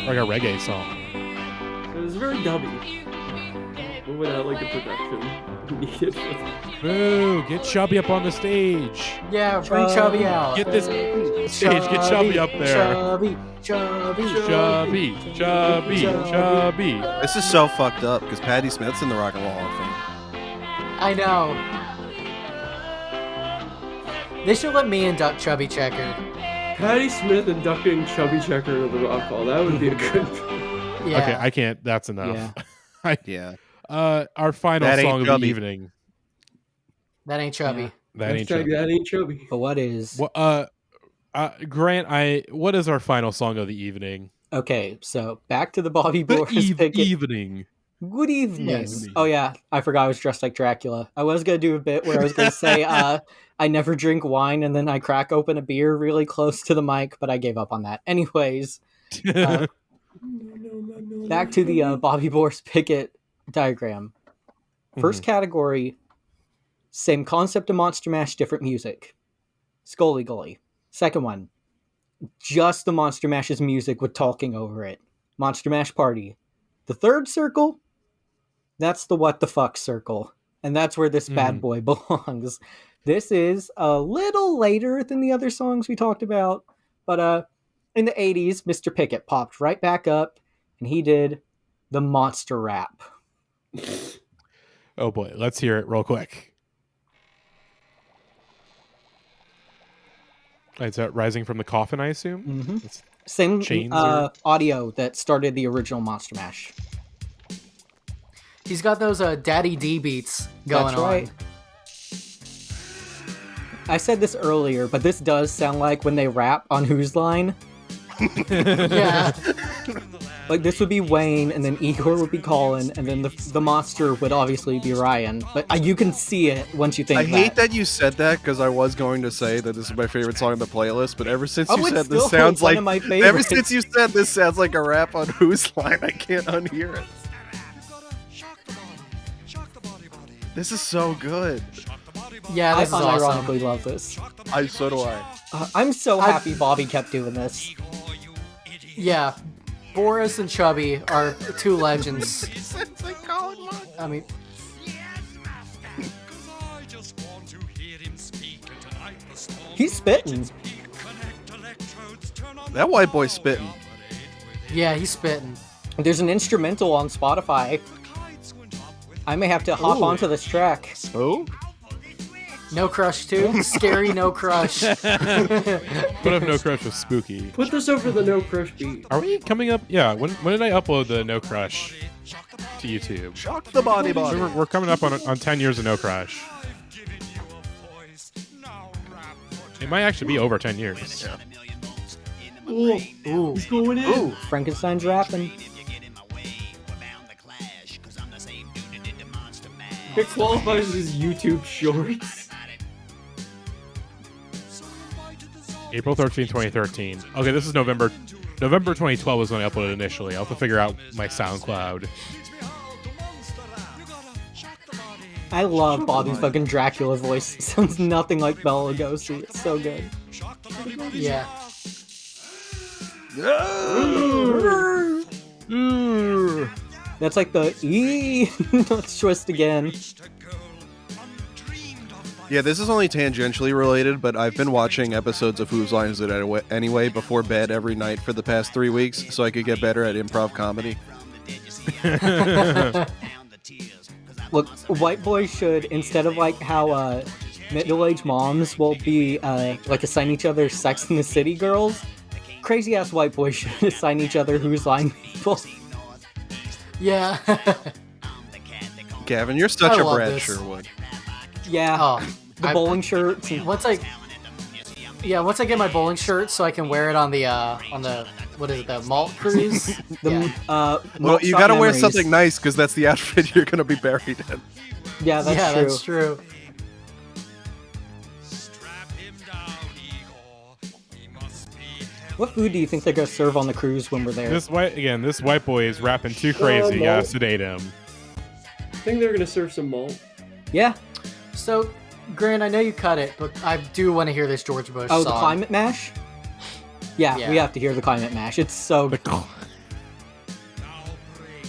S1: or like a reggae song.
S5: It was very dubby, but without like the production needed.
S1: Boo! Get Chubby up on the stage.
S3: Yeah, bring Chubby out.
S1: Get this stage. Get Chubby up there.
S3: Chubby.
S1: Chubby, Chubby, Chubby.
S4: This is so fucked up because Patti Smith's in the Rock and Roll Hall of Fame.
S3: I know. They should let me induct Chubby Checker.
S5: Patti Smith inducting Chubby Checker into the Rock Hall. That would be a good.
S3: Yeah.
S1: Okay, I can't. That's enough.
S4: Yeah.
S1: Our final
S4: That ain't
S1: song of the
S4: Chubby.
S1: evening.
S3: That ain't Chubby.
S1: That ain't
S5: Hashtag
S1: Chubby.
S5: That ain't Chubby.
S2: But what is?
S1: What, Grant, what is our final song of the evening?
S2: Okay, so back to the Bobby
S1: The
S2: Boris Pickett.
S1: evening.
S2: Good evening.
S3: Yes.
S2: Oh yeah, I forgot I was dressed like Dracula. I was gonna do a bit where I was gonna say I never drink wine and then I crack open a beer really close to the mic, but I gave up on that. Anyways, back to the Bobby Boris Pickett diagram. First category, same concept of Monster Mash, different music. Skully Gully. Second one, just the Monster Mash's music with talking over it. Monster Mash Party. The third circle, that's the what the fuck circle. And that's where this bad boy belongs. This is a little later than the other songs we talked about, but in the 80s, Mr. Pickett popped right back up and he did the monster rap.
S1: Oh boy, let's hear it real quick. Is that Rising from the Coffin, I assume?
S2: Mm-hmm.
S1: It's
S2: Same
S1: Chains or-
S2: audio that started the original Monster Mash.
S3: He's got those Daddy D beats going
S2: That's right.
S3: on.
S2: I said this earlier, but this does sound like when they rap on Who's Line.
S3: Yeah.
S2: Like this would be Wayne, and then Igor would be Colin, and then the monster would obviously be Ryan. But you can see it once you think.
S4: I hate that you said that because I was going to say that this is my favorite song on the playlist, but ever since you
S2: it's
S4: said this
S2: still
S4: sounds
S2: one
S4: like
S2: of my
S4: ever
S2: favorites.
S4: since you said this sounds like a rap on Whose Line, I can't unhear it. This is so good.
S3: Yeah,
S2: I
S3: this is awesome.
S2: unironically love this.
S4: So do I.
S2: I'm so happy Bobby kept doing this.
S3: Yeah. Boris and Chubby are two legends. I mean,
S2: he's spitting.
S4: That white boy's spitting.
S3: yeah, he's spitting.
S2: There's an instrumental on Spotify. I may have to hop
S4: Ooh.
S2: onto this track.
S4: Oh?
S3: No Crush too. Scary No Crush.
S1: What if No Crush was spooky?
S5: Put this over the No Crush beat.
S1: Are we coming up? Yeah. When did I upload the No Crush to YouTube?
S4: Shock the body.
S1: We're coming up on 10 years of No Crush. It might actually be over 10 years.
S5: Ooh,
S3: Ooh.
S5: he's going in.
S2: Ooh, Frankenstein's rapping.
S5: It qualifies as YouTube Shorts.
S1: April 13, 2013. Okay, this is November November 2012 was when I uploaded initially. I'll have to figure out my SoundCloud.
S2: I love Bobby's fucking Dracula voice. It sounds nothing like Bela Lugosi. It's so good.
S3: Yeah.
S2: That's like the let's twist again.
S4: Yeah, this is only tangentially related, but I've been watching episodes of Whose Line Is It Anyway before bed every night for the past 3 weeks so I could get better at improv comedy.
S2: Look, white boys should, instead of like how middle-aged moms will be like assign each other Sex in the City girls, crazy ass white boys should assign each other Whose Line people.
S3: Yeah.
S4: Gavin, you're such
S3: I
S4: a
S3: love
S4: Brad
S3: this.
S4: Sherwood.
S2: Yeah, the bowling shirts.
S3: Once I get my bowling shirt, so I can wear it on the what is it, the malt cruise?
S4: Well, you gotta wear something nice because that's the outfit you're gonna be buried in.
S2: Yeah,
S3: that's true.
S2: What food do you think they're gonna serve on the cruise when we're there?
S1: This white boy is rapping too crazy. You gotta sedate him.
S5: I think they're gonna serve some malt.
S2: Yeah.
S3: So, Grant, I know you cut it, but I do want to hear this George Bush
S2: song.
S3: song.
S2: The Climate Mash? Yeah, we have to hear the Climate Mash. It's so good.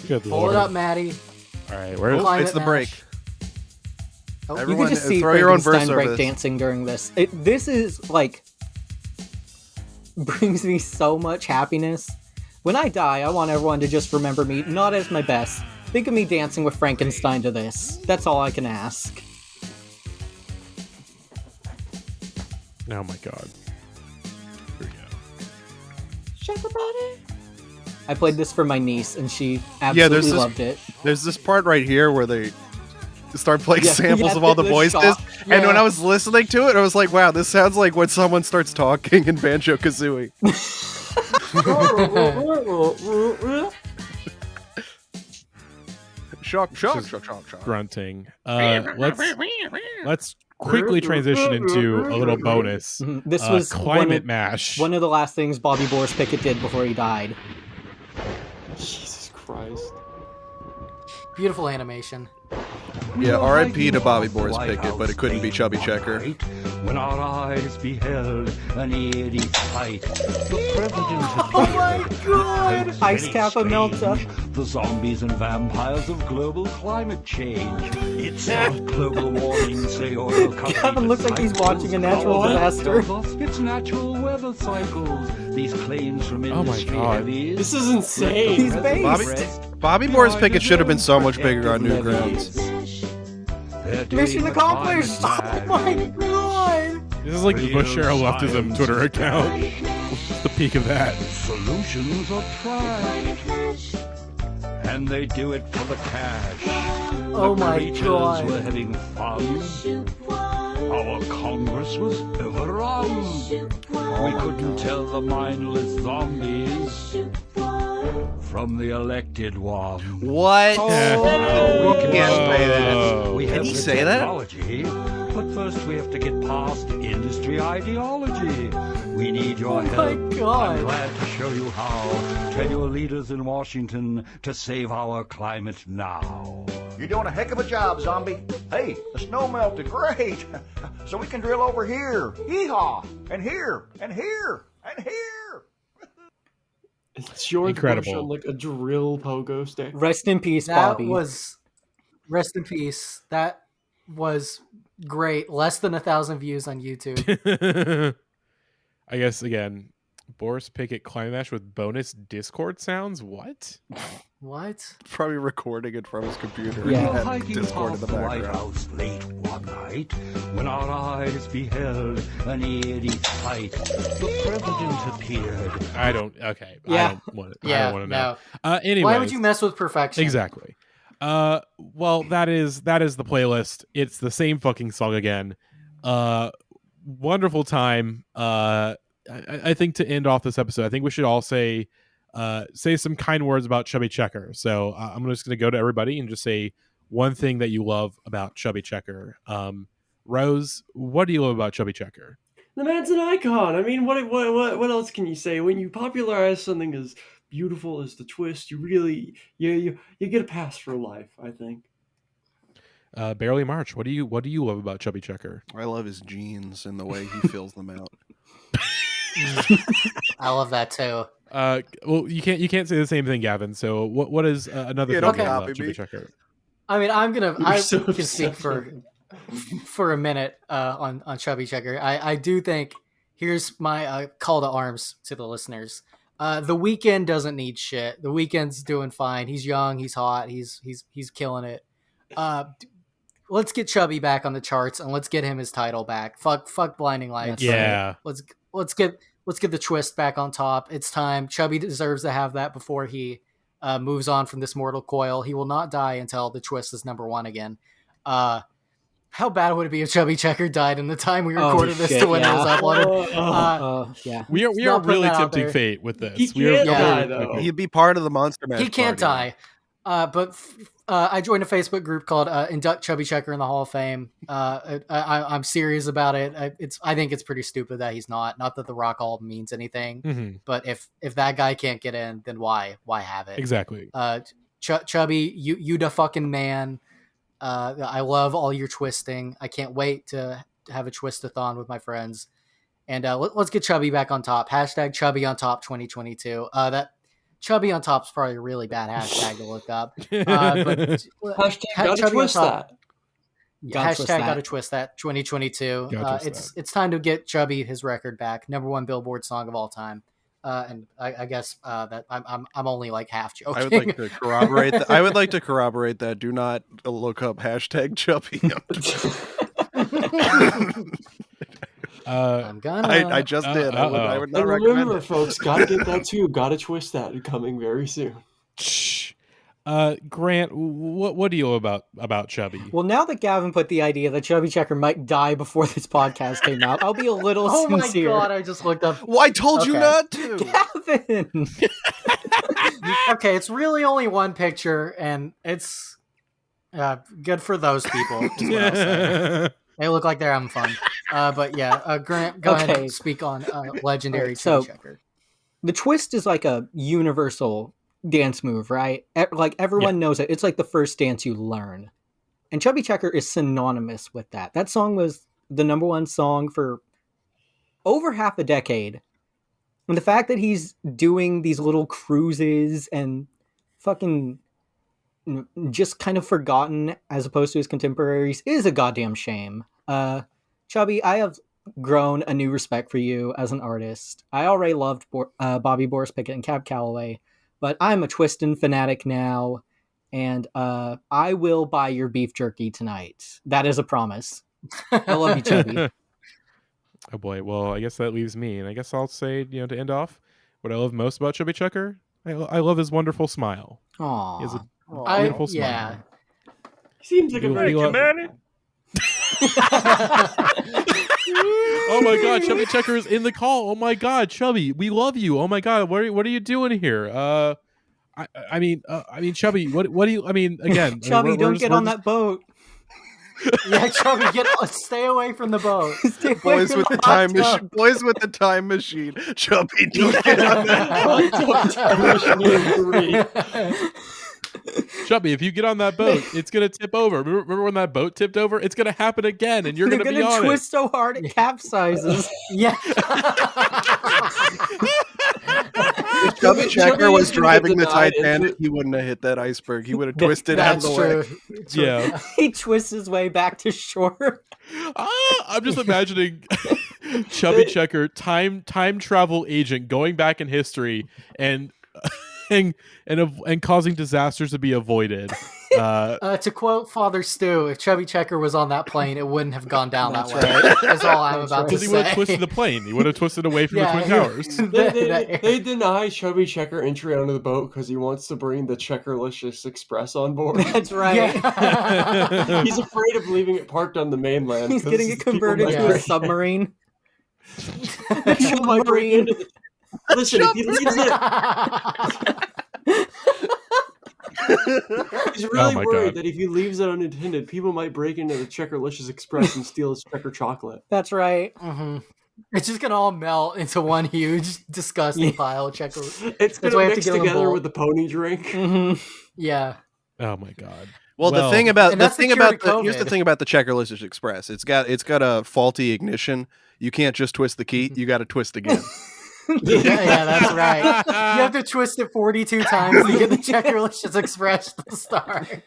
S1: Good
S3: Pull
S1: lord.
S3: it up, Maddie.
S1: All right,
S4: it's the break.
S2: Oh, you
S4: Everyone,
S2: can just see
S4: throw your own verse
S2: Frankenstein
S4: over
S2: break
S4: this.
S2: dancing during this. This is like brings me so much happiness. When I die, I want everyone to just remember me not as my best. Think of me dancing with Frankenstein to this. That's all I can ask.
S1: Oh my god. Here we go.
S2: I played this for my niece, and she absolutely loved it.
S4: There's this part right here where they start playing samples of all the voices.
S2: shot.
S4: And when I was listening to it, I was like, wow, this sounds like when someone starts talking in Banjo-Kazooie. Shock.
S1: Grunting. Let's quickly transition into a little bonus.
S2: This was
S1: Climate Mash.
S2: One of the last things Boris Pickett did before he died.
S5: Jesus Christ.
S3: Beautiful animation.
S4: Yeah, R.I.P. to Boris Pickett, but it couldn't be Chubby Checker.
S10: When our eyes beheld an eerie sight, the president
S2: Oh my god! Ice Kappa Melta.
S10: the zombies and vampires of global climate change. It's not global warming, say oil companies.
S2: Kevin looks like he's watching a natural disaster.
S10: It's natural weather cycles. These claims from industry
S1: God.
S10: heavies.
S5: This is insane.
S2: He's based.
S4: Boris Pickett should have been so much bigger on Newgrounds.
S2: Mission accomplished! Oh my god!
S1: This is like the Bush era leftism Twitter account. It's the peak of that.
S10: Solutions are tried, and they do it for the cash.
S3: Oh
S10: the
S3: my
S10: creatures
S3: god.
S10: were having fun. Our Congress was overrun. We couldn't tell the mindless zombies from the elected ones.
S4: What?
S10: Now we can
S4: Can't say that.
S10: We
S4: Can
S10: have
S4: he
S10: the
S4: say that?
S10: technology, but first we have to get past industry ideology. We need your help.
S3: my God.
S10: I'm glad to show you how. Tell your leaders in Washington to save our climate now.
S11: You're doing a heck of a job, zombie. Hey, the snow melted. Great. So we can drill over here. Yeehaw. And here. And here. And here.
S5: It's George
S1: Incredible.
S5: Bush on like a drill pogo stick.
S2: Rest in peace,
S3: That
S2: Bobby.
S3: was rest in peace. That was great. Less than 1,000 views on YouTube.
S1: I guess again, Boris Pickett Climate Mash with bonus Discord sounds. What?
S3: What?
S4: Probably recording it from his computer.
S2: Yeah.
S4: And
S10: Hiking
S4: Discord in
S10: past
S4: the
S10: the White
S4: background.
S10: House late one night, when our eyes beheld an eerie sight, the president appeared.
S1: I don't. Okay.
S3: Yeah.
S1: I don't want to. I
S3: Yeah,
S1: don't want to know.
S3: no.
S1: Anyway.
S3: Why would you mess with perfection?
S1: Exactly. Well, that is the playlist. It's the same fucking song again. Wonderful time. I think to end off this episode, I think we should all say some kind words about Chubby Checker. So I'm just going to go to everybody and just say one thing that you love about Chubby Checker. Rose, what do you love about Chubby Checker?
S5: The man's an icon. I mean, what else can you say? When you popularize something as beautiful as the twist, you really you get a pass for life, I think.
S1: Barely March. What do you love about Chubby Checker?
S4: I love his jeans and the way he fills them out.
S3: I love that too.
S1: Well, you can't say the same thing, Gavin. So what is another thing about Chubby Checker?
S2: I mean, I can
S5: so
S2: speak for a minute on Chubby Checker. I do think here's my call to arms to the listeners. The Weeknd doesn't need shit. The Weeknd's doing fine. He's young. He's hot. He's killing it. Let's get Chubby back on the charts and let's get him his title back. Fuck Blinding Lights.
S1: Yeah.
S2: Let's get the twist back on top. It's time. Chubby deserves to have that before he moves on from this mortal coil. He will not die until the twist is number one again. How bad would it be if Chubby Checker died in the time we recorded this to when it was uploaded?
S1: Yeah. We are really tempting fate with this.
S5: He can't die, though.
S4: He'd be part of the Monster Mash.
S2: He can't die. But I joined a Facebook group called Induct Chubby Checker in the Hall of Fame. I'm serious about it. I think it's pretty stupid that he's not. Not that the Rock Hall means anything, but if that guy can't get in, then why have it?
S1: Exactly.
S2: Chubby, you the fucking man. I love all your twisting. I can't wait to have a twist-a-thon with my friends. And let's get Chubby back on top. Hashtag Chubby on top 2022. That Chubby on top is probably a really bad hashtag to look up. But
S5: hashtag gotta twist that.
S2: Hashtag gotta twist that 2022. It's time to get Chubby his record back. Number one Billboard song of all time. And I guess that I'm only like half joking.
S4: I would like to corroborate that. I would like to corroborate that. Do not look up hashtag Chubby.
S2: I'm gonna.
S4: I just did. I would not recommend
S5: remember,
S4: it.
S5: folks, gotta get that too. Gotta twist that. Coming very soon.
S1: Grant, what do you know about Chubby?
S2: Well, now that Gavin put the idea that Chubby Checker might die before this podcast came out, I'll be a little sincere.
S3: Oh my god, I just looked up.
S4: Well, I told you not to.
S2: Gavin! Okay, it's really only one picture, and it's good for those people. Is what I'll say. They look like they're having fun. But yeah, Grant, go ahead and speak on legendary Chubby Checker. The twist is like a universal dance move, right? Like everyone knows it. It's like the first dance you learn. And Chubby Checker is synonymous with that. That song was the number one song for over half a decade. And the fact that he's doing these little cruises and fucking just kind of forgotten as opposed to his contemporaries is a goddamn shame. Chubby, I have grown a new respect for you as an artist. I already loved Bobby, Boris, Pickett, and Calloway, but I'm a twistin' fanatic now, and I will buy your beef jerky tonight. That is a promise. I love you, Chubby.
S1: Oh boy, well, I guess that leaves me, and I guess I'll say, to end off, what I love most about Chubby Checker, I love his wonderful smile.
S2: Aww.
S1: He has a beautiful smile.
S2: Yeah.
S5: He seems like a very humanity.
S1: Oh my god, Chubby Checker is in the call. Oh my god, Chubby, we love you. Oh my god, what are you doing here? I mean, Chubby, what do you? I mean, again,
S2: Chubby, don't get on that boat. Yeah, Chubby, stay away from the boat.
S4: Boys with the time machine. Boys with the time machine. Chubby, don't get on that boat.
S1: Chubby, if you get on that boat, it's gonna tip over. Remember when that boat tipped over? It's gonna happen again, and you're gonna be on it.
S2: Twist so hard it capsizes. Yeah.
S4: If Chubby Checker was driving the Titanic, he wouldn't have hit that iceberg. He would have twisted out of the way.
S1: Yeah.
S2: He twists his way back to shore.
S1: I'm just imagining Chubby Checker, time travel agent, going back in history and causing disasters to be avoided.
S2: To quote Father Stu, if Chubby Checker was on that plane, it wouldn't have gone down that way. That's all I'm about to say.
S1: Because he would have twisted the plane. He would have twisted away from the Twin Towers.
S5: They deny Chubby Checker entry onto the boat because he wants to bring the Checkerlicious Express on board.
S2: That's right.
S5: Yeah. He's afraid of leaving it parked on the mainland.
S2: He's getting it converted to a submarine.
S5: Submarine. Listen, if he leaves it... He's really worried that if he leaves it unattended, people might break into the Checkerlicious Express and steal his Checker chocolate.
S2: That's right. Mm-hmm.
S3: It's just gonna all melt into one huge, disgusting pile of checker.
S5: It's gonna mix together with the pony drink.
S3: Mm-hmm. Yeah.
S1: Oh my god.
S4: Well, here's the thing about the Checkerlicious Express. It's got a faulty ignition. You can't just twist the key. You got to twist again.
S3: yeah, that's right. You have to twist it 42 times to get the Checkerlicious Express to start.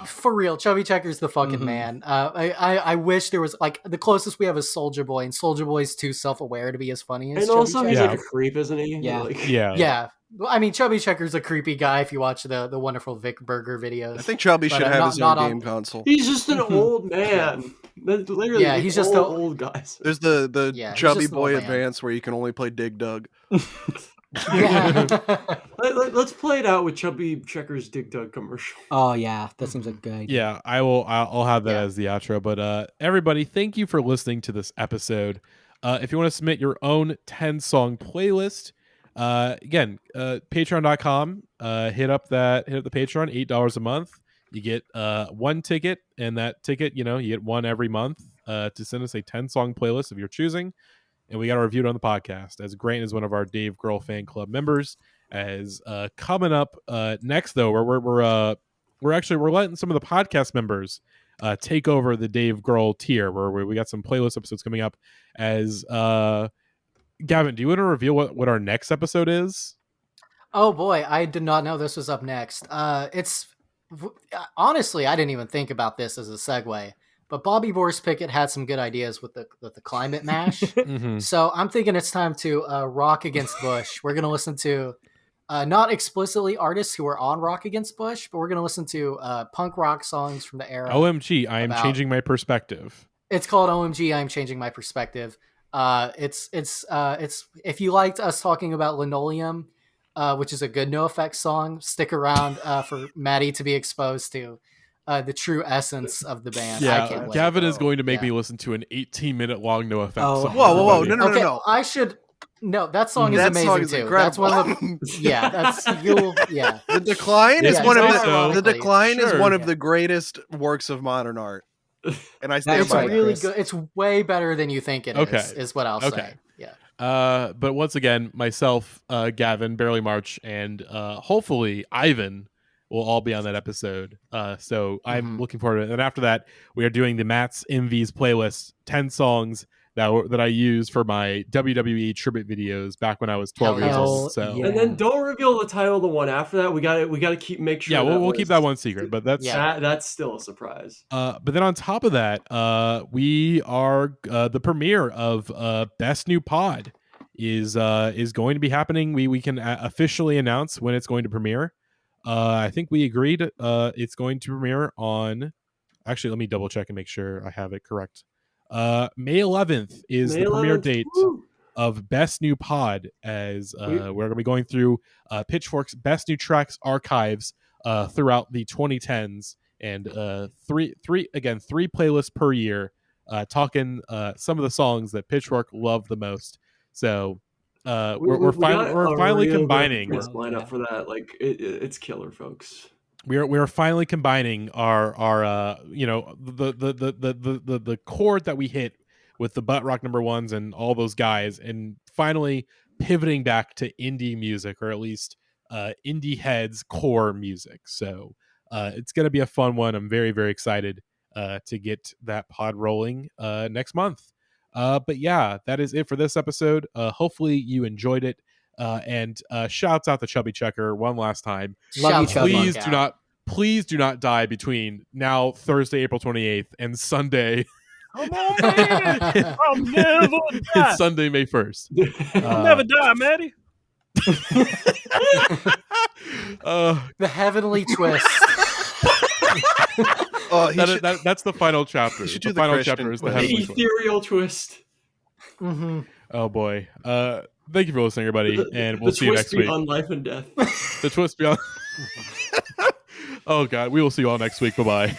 S3: For real, Chubby Checker's the fucking man. I wish there was like the closest we have is Soldier Boy, and Soldier Boy's too self-aware to be as funny as.
S5: And
S3: Chubby
S5: also,
S3: Checker.
S5: he's like a creep, isn't he?
S3: Yeah,
S1: yeah.
S3: Well, I mean, Chubby Checker's a creepy guy. If you watch the wonderful Vic Burger videos,
S4: I think Chubby should have his own game console.
S5: He's just an old man. Literally,
S3: he's just
S5: old guys.
S4: There's the Chubby Boy Advance where you can only play Dig Dug.
S5: Let's play it out with Chubby Checker's Dig Dug commercial.
S2: Oh yeah, that seems like a good idea.
S1: Yeah, I'll have that as the outro. But everybody, thank you for listening to this episode. If you want to submit your own 10-song playlist, again, patreon.com, hit up the Patreon, $8 a month. You get one ticket, and that ticket, you get one every month to send us a 10-song playlist of your choosing. And we got to review it on the podcast. As Grant is one of our Dave Grohl fan club members. As coming up next, though, we're letting some of the podcast members take over the Dave Grohl tier, where we got some playlist episodes coming up. As Gavin, do you want to reveal what our next episode is?
S3: Oh boy, I did not know this was up next. It's honestly, I didn't even think about this as a segue. But Bobby Boris Pickett had some good ideas with the climate mash. So I'm thinking it's time to rock against Bush. We're going to listen to not explicitly artists who are on Rock Against Bush, but we're going to listen to punk rock songs from the era.
S1: OMG, I am changing my perspective.
S3: It's called OMG, I am changing my perspective. It's if you liked us talking about Linoleum, which is a good NoFX song, stick around for Maddie to be exposed to the true essence of the band.
S1: Yeah,
S3: I can't wait.
S1: Gavin is going to make me listen to an 18-minute long NoFX song.
S4: Whoa, no.
S3: I should. No, that song is amazing
S4: song is
S3: too.
S4: incredible.
S3: That's one of the. Yeah, that's you. Yeah.
S4: The Decline is one of the greatest works of modern art, and I stand by
S3: it. It's really good. It's way better than you think it is. Is what I'll say. Yeah.
S1: But once again, myself, Gavin, Barely March, and hopefully Ivan will all be on that episode. So I'm looking forward to it. And after that, we are doing the Matt's MVs playlist, 10 songs that I used for my WWE tribute videos back when I was 12 years old. So
S5: and then don't reveal the title of the one after that. We got to make sure.
S1: Yeah, we'll keep that one secret, but
S5: that's still a surprise.
S1: But then on top of that, we are the premiere of Best New Pod is going to be happening. We can officially announce when it's going to premiere. I think we agreed it's going to premiere on... Actually, let me double check and make sure I have it correct. May 11th is the premiere date of Best New Pod, as we're going to be going through Pitchfork's Best New Tracks archives throughout the 2010s, and three playlists per year, talking some of the songs that Pitchfork loved the most. So we're finally combining
S5: lineup for that. Like it's killer, folks.
S1: We are finally combining our the chord that we hit with the butt rock number ones and all those guys, and finally pivoting back to indie music, or at least Indieheads core music. So it's going to be a fun one. I'm very, very excited to get that pod rolling next month. But yeah, that is it for this episode. Hopefully you enjoyed it. And shouts out to Chubby Checker one last time. Please do not die between now Thursday, April 28th, and Sunday.
S12: Come on, baby. I'll never die.
S1: Sunday, May 1st.
S12: I'll never die, Maddie.
S3: The heavenly twist.
S1: That's the final chapter. The final chapter is the heavenly
S5: ethereal twist.
S3: Mm-hmm.
S1: Oh boy. Thank you for listening, everybody, and we'll see you next week.
S5: The twist beyond life and death.
S1: The twist beyond... Oh, God. We will see you all next week. Bye-bye.